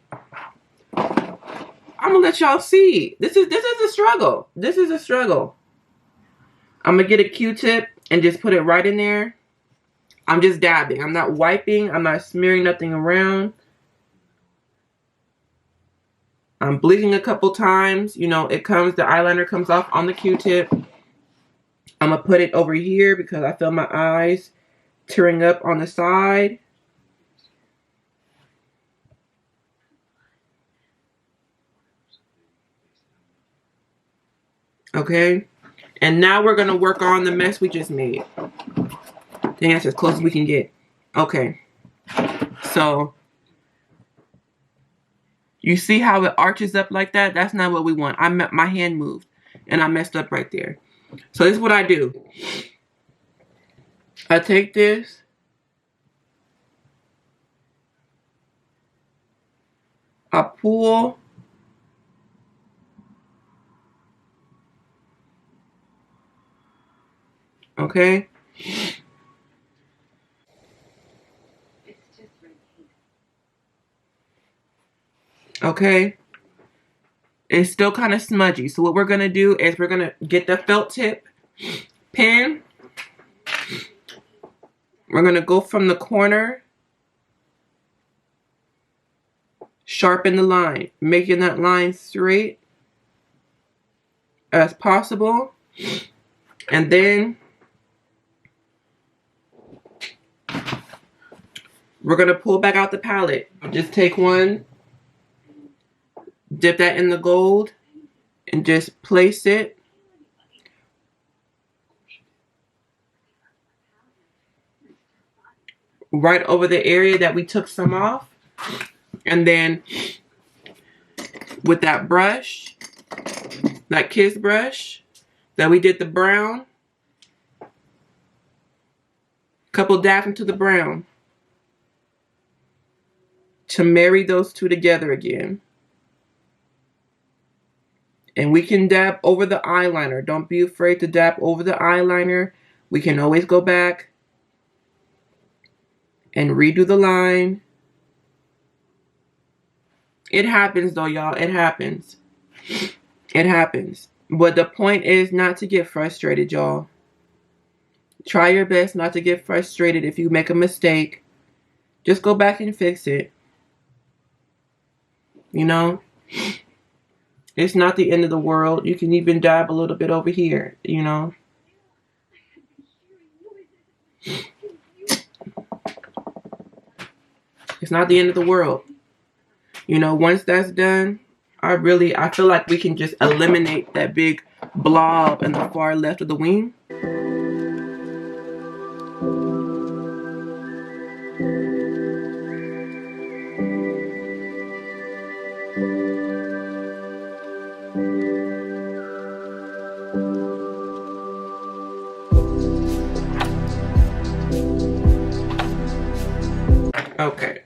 I'm gonna let y'all see. This is a struggle. This is a struggle. I'm gonna get a Q-tip and just put it right in there. I'm just dabbing. I'm not wiping. I'm not smearing nothing around. I'm bleeding a couple times. You know, the eyeliner comes off on the Q-tip. I'm gonna put it over here because I feel my eyes tearing up on the side. Okay. And now we're gonna work on the mess we just made. I think that's as close as we can get. Okay. So you see how it arches up like that? That's not what we want. My hand moved and I messed up right there. So this is what I do. I take this. I pull. Okay. Okay. It's still kind of smudgy. So what we're going to do is we're going to get the felt tip pen. We're going to go from the corner. Sharpen the line. Making that line straight as possible. And then we're going to pull back out the palette. Just take one. Dip that in the gold. And just place it. Right over the area that we took some off. And then with that brush, that kiss brush that we did the brown, couple dabs into the brown to marry those two together again. And we can dab over the eyeliner. Don't be afraid to dab over the eyeliner. We can always go back and redo the line. It happens though, y'all. It happens. It happens. But the point is not to get frustrated, y'all. Try your best not to get frustrated if you make a mistake. Just go back and fix it. You know? It's not the end of the world. You can even dab a little bit over here, you know? It's not the end of the world. You know, once that's done, I feel like we can just eliminate that big blob in the far left of the wing.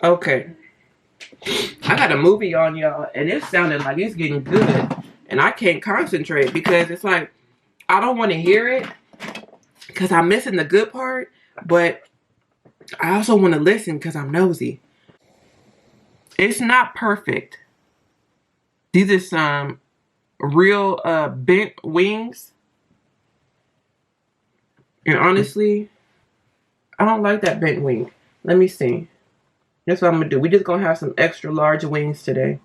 Okay. I got a movie on, y'all, and it sounded like it's getting good. And I can't concentrate because it's like, I don't want to hear it because I'm missing the good part. But I also want to listen because I'm nosy. It's not perfect. These are some real bent wings. And honestly, I don't like that bent wing. Let me see. That's what I'm going to do. We're just going to have some extra large wings today.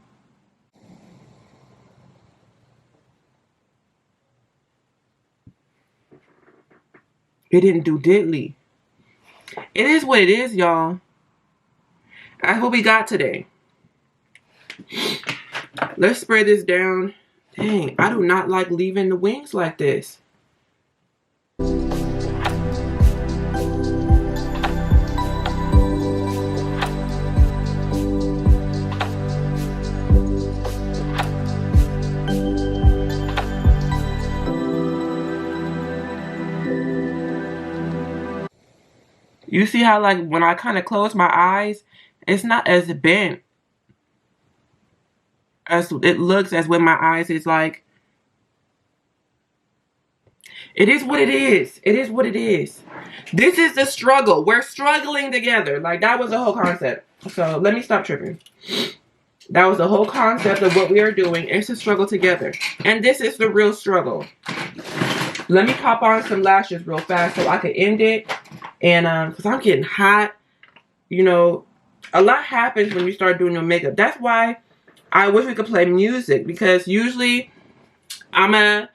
It didn't do diddly. It is what it is, y'all. That's what we got today. Let's spray this down. Dang, I do not like leaving the wings like this. You see how, like, when I kind of close my eyes, it's not as bent as it looks as when my eyes is like, it is what it is. It is what it is. This is the struggle. We're struggling together. Like, that was the whole concept. So let me stop tripping. That was the whole concept of what we are doing. It's to struggle together. And this is the real struggle. Let me pop on some lashes real fast so I can end it. And because I'm getting hot. You know, a lot happens when you start doing your makeup. That's why I wish we could play music. Because usually I'm an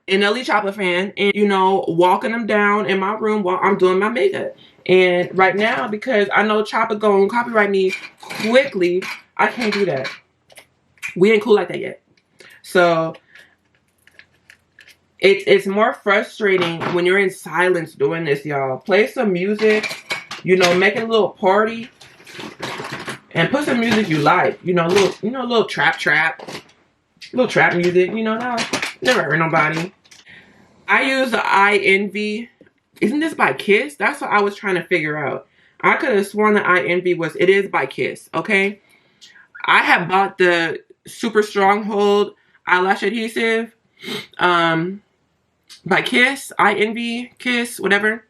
Untitled Chapter fan. And, you know, walking them down in my room while I'm doing my makeup. And right now, because I know Chopper gonna copyright me quickly, I can't do that. We ain't cool like that yet. So it's more frustrating when you're in silence doing this, y'all. Play some music, you know, make a little party, and put some music you like. You know, little trap, little trap music. You know, no, never hurt nobody. I use the Eye Envy. Isn't this by Kiss? That's what I was trying to figure out. I could have sworn the Eye Envy was. It is by Kiss. Okay. I have bought the Super Stronghold eyelash adhesive. By Kiss, Eye Envy, Kiss, whatever.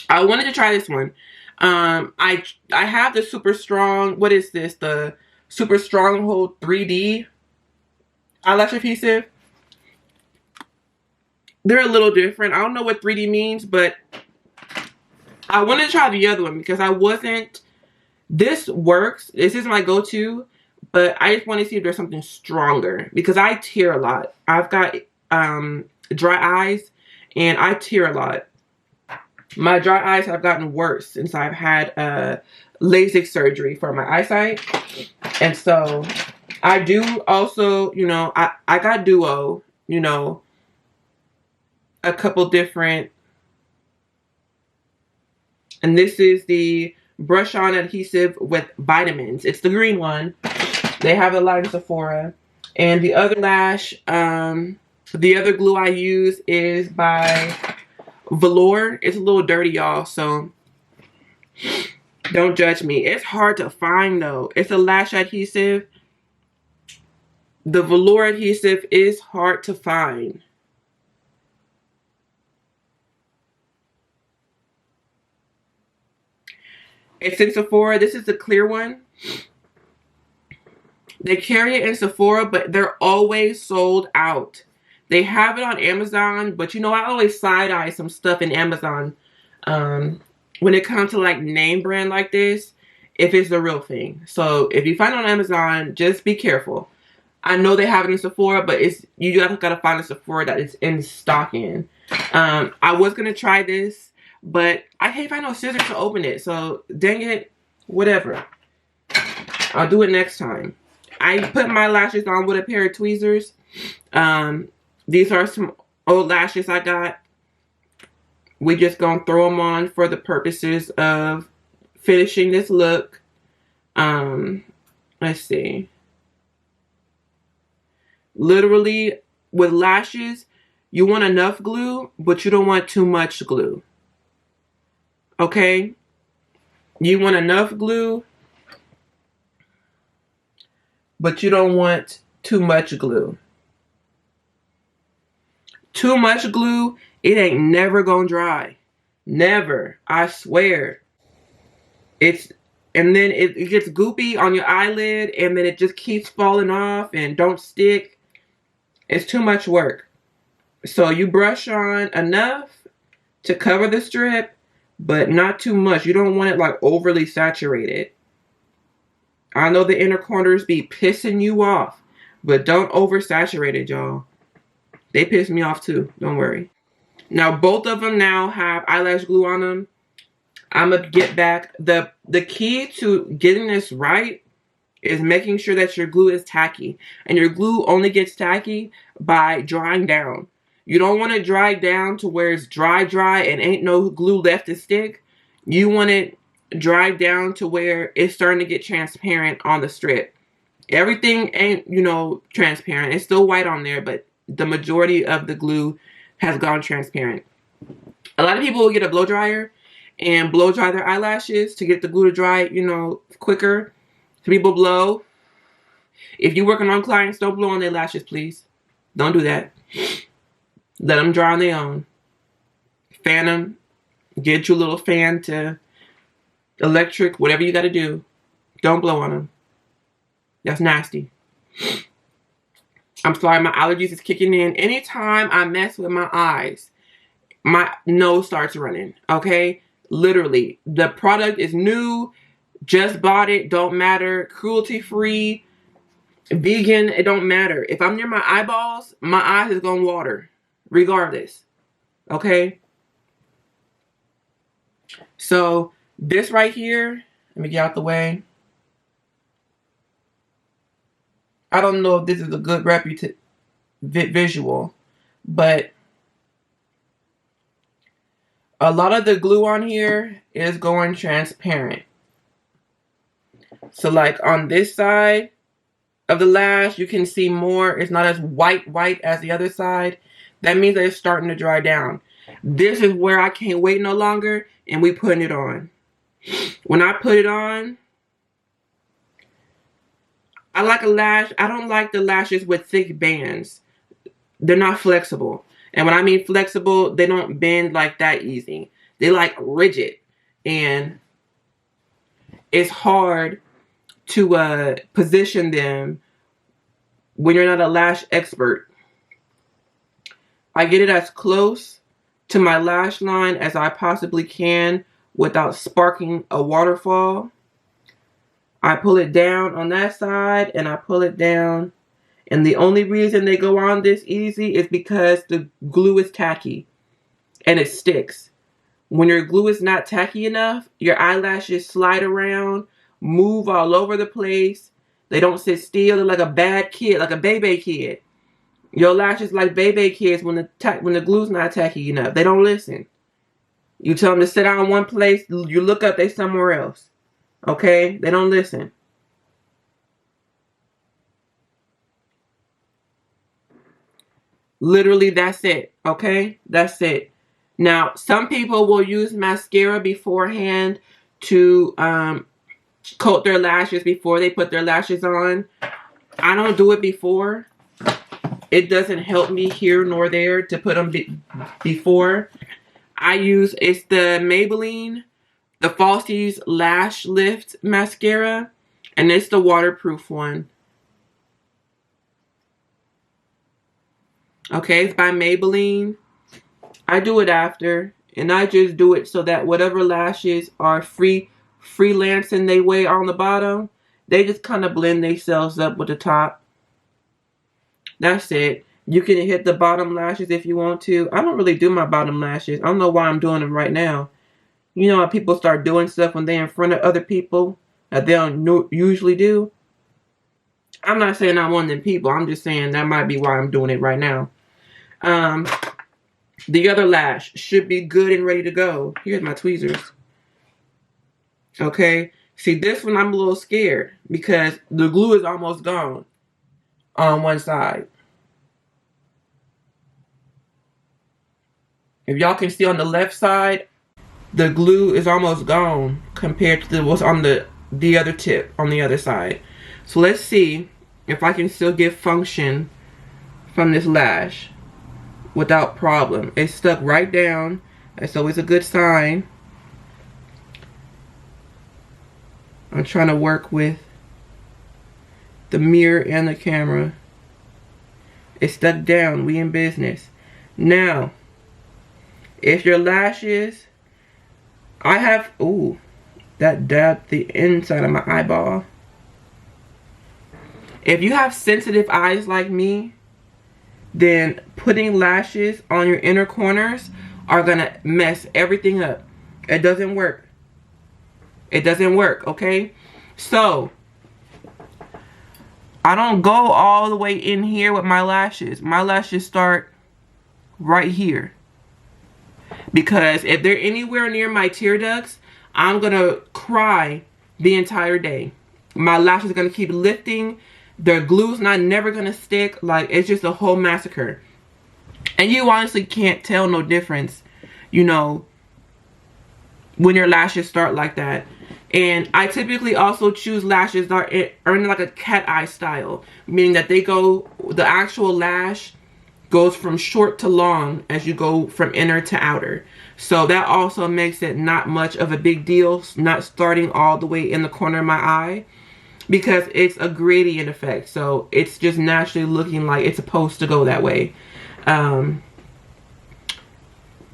I wanted to try this one. I have the Super Strong, what is this? The Super Stronghold 3D eyelash adhesive. They're a little different. I don't know what 3D means, but I wanted to try the other one because I wasn't, this works. This is my go-to, but I just want to see if there's something stronger because I tear a lot. I've got, dry eyes and I tear a lot. My dry eyes have gotten worse since I've had LASIK surgery for my eyesight. And so I do also, you know, I got Duo, you know, a couple different, and this is the brush on adhesive with vitamins. It's the green one. They have a line in Sephora. And the other lash, the other glue I use is by Velour. It's a little dirty, y'all, so don't judge me. It's hard to find, though. It's a lash adhesive. The Velour adhesive is hard to find. It's in Sephora. This is the clear one. They carry it in Sephora, but they're always sold out. They have it on Amazon, but you know, I always side-eye some stuff in Amazon when it comes to like name brand like this, if it's the real thing. So if you find it on Amazon, just be careful. I know they have it in Sephora, but it's you just gotta find a Sephora that it's in stock in. I was gonna try this, but I can't find no scissors to open it. So dang it, whatever. I'll do it next time. I put my lashes on with a pair of tweezers. These are some old lashes I got. We just gonna throw them on for the purposes of finishing this look. Let's see. Literally, with lashes, you want enough glue, but you don't want too much glue. Okay? You want enough glue, but you don't want too much glue. Too much glue, it ain't never gonna dry. Never. I swear. And then it gets goopy on your eyelid, and then it just keeps falling off and don't stick. It's too much work. So you brush on enough to cover the strip, but not too much. You don't want it like overly saturated. I know the inner corners be pissing you off, but don't oversaturate it, y'all. They piss me off too. Don't worry. Now, both of them now have eyelash glue on them. I'm going to get back. The key to getting this right is making sure that your glue is tacky. And your glue only gets tacky by drying down. You don't want it dry down to where it's dry and ain't no glue left to stick. You want it dry down to where it's starting to get transparent on the strip. Everything ain't, you know, transparent. It's still white on there, but the majority of the glue has gone transparent. A lot of people will get a blow dryer and blow dry their eyelashes to get the glue to dry, you know, quicker. Some people blow. If you're working on clients, don't blow on their lashes, please. Don't do that. Let them dry on their own. Fan them. Get you a little fan to electric, whatever you got to do. Don't blow on them. That's nasty. I'm sorry, my allergies is kicking in. Anytime I mess with my eyes, my nose starts running, okay? Literally. The product is new. Just bought it. Don't matter. Cruelty-free. Vegan. It don't matter. If I'm near my eyeballs, my eyes is going to water. Regardless. Okay? So, this right here. Let me get out the way. I don't know if this is a good visual, but a lot of the glue on here is going transparent. So like on this side of the lash, you can see more. It's not as white as the other side. That means that it's starting to dry down. This is where I can't wait no longer, and we putting it on. When I put it on, I like a lash. I don't like the lashes with thick bands. They're not flexible. And when I mean flexible, they don't bend like that easy. They like rigid. And it's hard to position them when you're not a lash expert. I get it as close to my lash line as I possibly can without sparking a waterfall. I pull it down on that side and I pull it down. And the only reason they go on this easy is because the glue is tacky and it sticks. When your glue is not tacky enough, your eyelashes slide around, move all over the place. They don't sit still. They're like a bad kid, like a baby kid. Your lashes like baby kids when the glue's not tacky enough. They don't listen. You tell them to sit down in one place, you look up, they somewhere else. Okay? They don't listen. Literally, that's it. Okay? That's it. Now, some people will use mascara beforehand to coat their lashes before they put their lashes on. I don't do it before. It doesn't help me here nor there to put them before. It's the Maybelline, the Falsies Lash Lift Mascara, and it's the waterproof one. Okay, it's by Maybelline. I do it after, and I just do it so that whatever lashes are freelancing they way on the bottom, they just kind of blend themselves up with the top. That's it. You can hit the bottom lashes if you want to. I don't really do my bottom lashes. I don't know why I'm doing them right now. You know how people start doing stuff when they're in front of other people that they don't usually do? I'm not saying I'm one of them people. I'm just saying that might be why I'm doing it right now. The other lash should be good and ready to go. Here's my tweezers. Okay. See, this one I'm a little scared because the glue is almost gone on one side. If y'all can see on the left side, the glue is almost gone compared to what's on the other tip on the other side. So let's see if I can still get function from this lash without problem. It's stuck right down. That's always a good sign. I'm trying to work with the mirror and the camera. It's stuck down. We in business. Now, if your lashes, I have, ooh, that dabbed the inside of my eyeball. If you have sensitive eyes like me, then putting lashes on your inner corners are gonna mess everything up. It doesn't work. It doesn't work, okay? So, I don't go all the way in here with my lashes. My lashes start right here. Because if they're anywhere near my tear ducts, I'm gonna cry the entire day. My lashes are gonna keep lifting. Their glue's never gonna stick. Like, it's just a whole massacre. And you honestly can't tell no difference, you know, when your lashes start like that. And I typically also choose lashes that are in like a cat eye style, meaning that they go, the actual lash goes from short to long as you go from inner to outer. So that also makes it not much of a big deal, not starting all the way in the corner of my eye, because it's a gradient effect. So it's just naturally looking like it's supposed to go that way.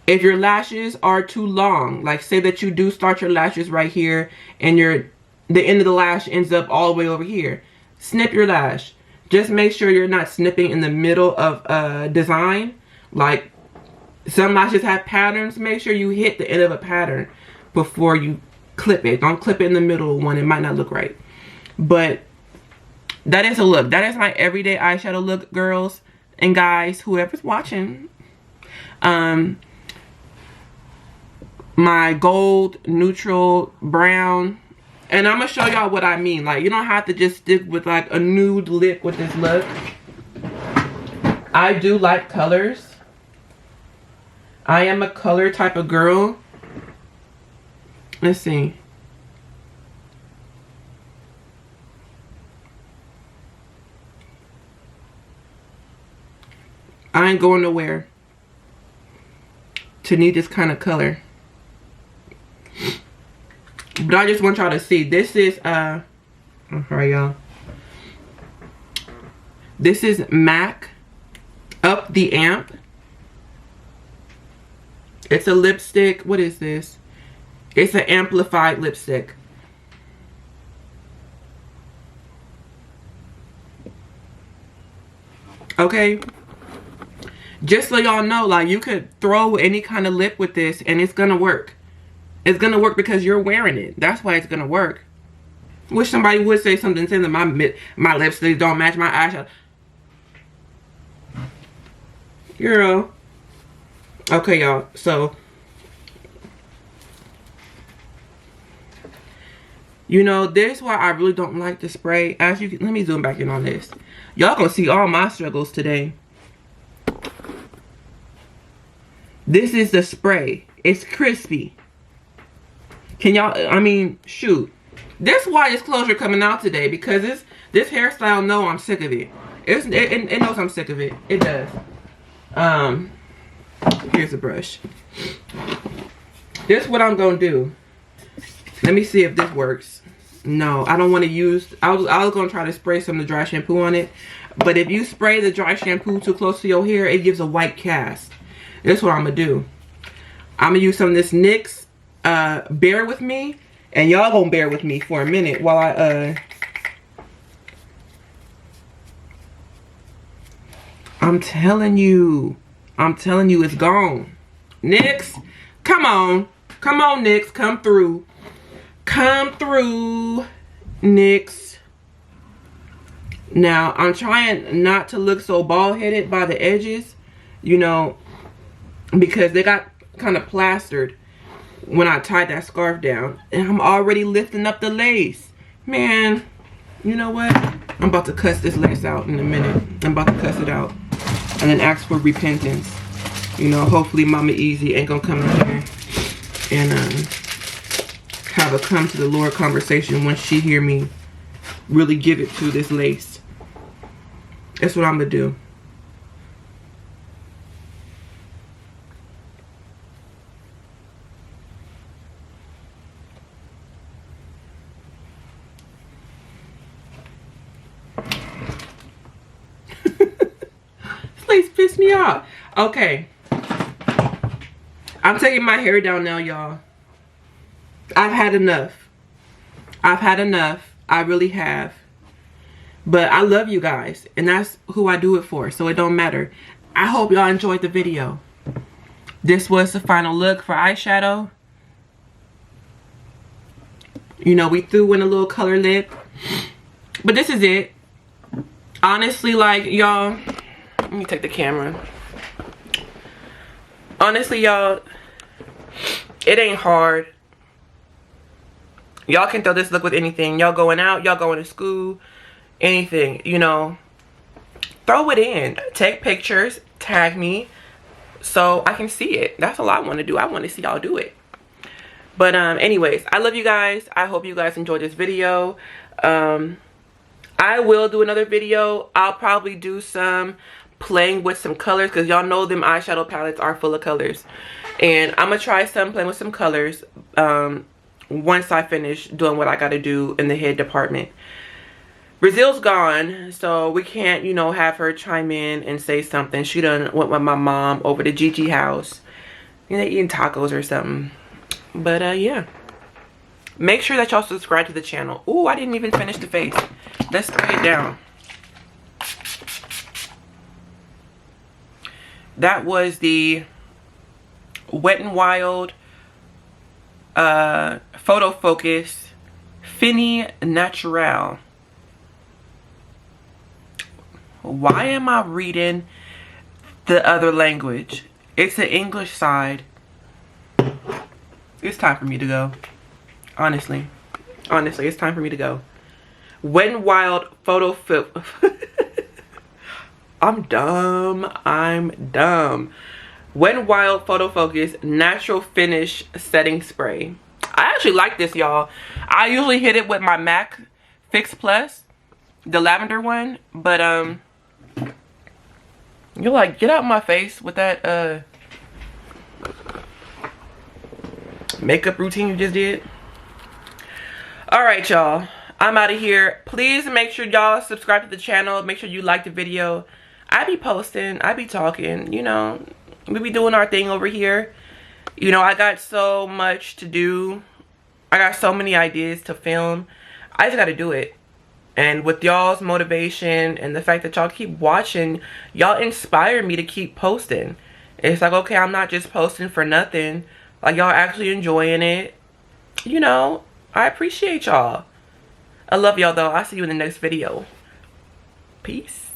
If your lashes are too long, like say that you do start your lashes right here and the end of the lash ends up all the way over here, snip your lash. Just make sure you're not snipping in the middle of a design. Like, some lashes have patterns. Make sure you hit the end of a pattern before you clip it. Don't clip it in the middle one. It might not look right. But that is a look. That is my everyday eyeshadow look, girls and guys, whoever's watching. My gold, neutral, brown. And I'm going to show y'all what I mean. Like, you don't have to just stick with like a nude lip with this look. I do like colors. I am a color type of girl. Let's see. I ain't going nowhere to need this kind of color. But I just want y'all to see. This is alright, y'all. This is MAC Up the Amp. It's a lipstick. What is this? It's an amplified lipstick. Okay. Just so y'all know, like, you could throw any kind of lip with this and it's gonna work. It's gonna work because you're wearing it. That's why it's gonna work. Wish somebody would say something saying that my lipstick don't match my eyeshadow. Girl. Okay, y'all. So, you know, this is why I really don't like the spray. As you can, let me zoom back in on this. Y'all gonna see all my struggles today. This is the spray. It's crispy. Can y'all, I mean, shoot. This is why this closure coming out today, because this hairstyle know I'm sick of it. It knows I'm sick of it. It does. Here's a brush. This is what I'm gonna do. Let me see if this works. No, I don't want to use, I was gonna try to spray some of the dry shampoo on it, but if you spray the dry shampoo too close to your hair, it gives a white cast. This is what I'm gonna do. I'm gonna use some of this NYX Bear With Me, and y'all gonna bear with me for a minute while I I'm telling you it's gone. NYX, come on NYX, come through NYX. Now I'm trying not to look so bald-headed by the edges, you know, because they got kind of plastered when I tied that scarf down, and I'm already lifting up the lace. Man, you know what? I'm about to cuss this lace out in a minute. I'm about to cuss it out and then ask for repentance. You know, hopefully Mama Easy ain't gonna come in here and have a come to the Lord conversation once she hear me really give it to this lace. That's what I'm gonna do. Piss me off. Okay, I'm taking my hair down now, y'all. I've had enough. I really have. But I love you guys, and that's who I do it for, so it don't matter. I hope y'all enjoyed the video. This was the final look for eyeshadow. You know, we threw in a little color lip, but this is it. Honestly, like, y'all, let me take the camera. Honestly, y'all, it ain't hard. Y'all can throw this look with anything. Y'all going out, y'all going to school, anything, you know. Throw it in. Take pictures, tag me, so I can see it. That's all I want to do. I want to see y'all do it. But anyways, I love you guys. I hope you guys enjoyed this video. I will do another video. I'll probably do some playing with some colors, because y'all know them eyeshadow palettes are full of colors. And I'm going to try some playing with some colors once I finish doing what I got to do in the head department. Brazil's gone, so we can't, you know, have her chime in and say something. She done went with my mom over to Gigi house. You know, eating tacos or something. But yeah. Make sure that y'all subscribe to the channel. Ooh, I didn't even finish the face. Let's spray it down. That was the Wet n Wild Photo Focus Fini Natural. Why am I reading the other language? It's the English side. It's time for me to go. Honestly, it's time for me to go. Wet n Wild Photo I'm dumb. Wet n Wild Photo Focus Natural Finish Setting Spray. I actually like this, y'all. I usually hit it with my MAC Fix Plus, the lavender one, but you're like, get out my face with that makeup routine you just did. Alright, y'all, I'm out of here. Please make sure y'all subscribe to the channel. Make sure you like the video. I be posting, I be talking, you know, we be doing our thing over here. You know, I got so much to do. I got so many ideas to film. I just gotta do it. And with y'all's motivation and the fact that y'all keep watching, y'all inspire me to keep posting. It's like, okay, I'm not just posting for nothing. Like, y'all actually enjoying it. You know, I appreciate y'all. I love y'all, though. I'll see you in the next video. Peace.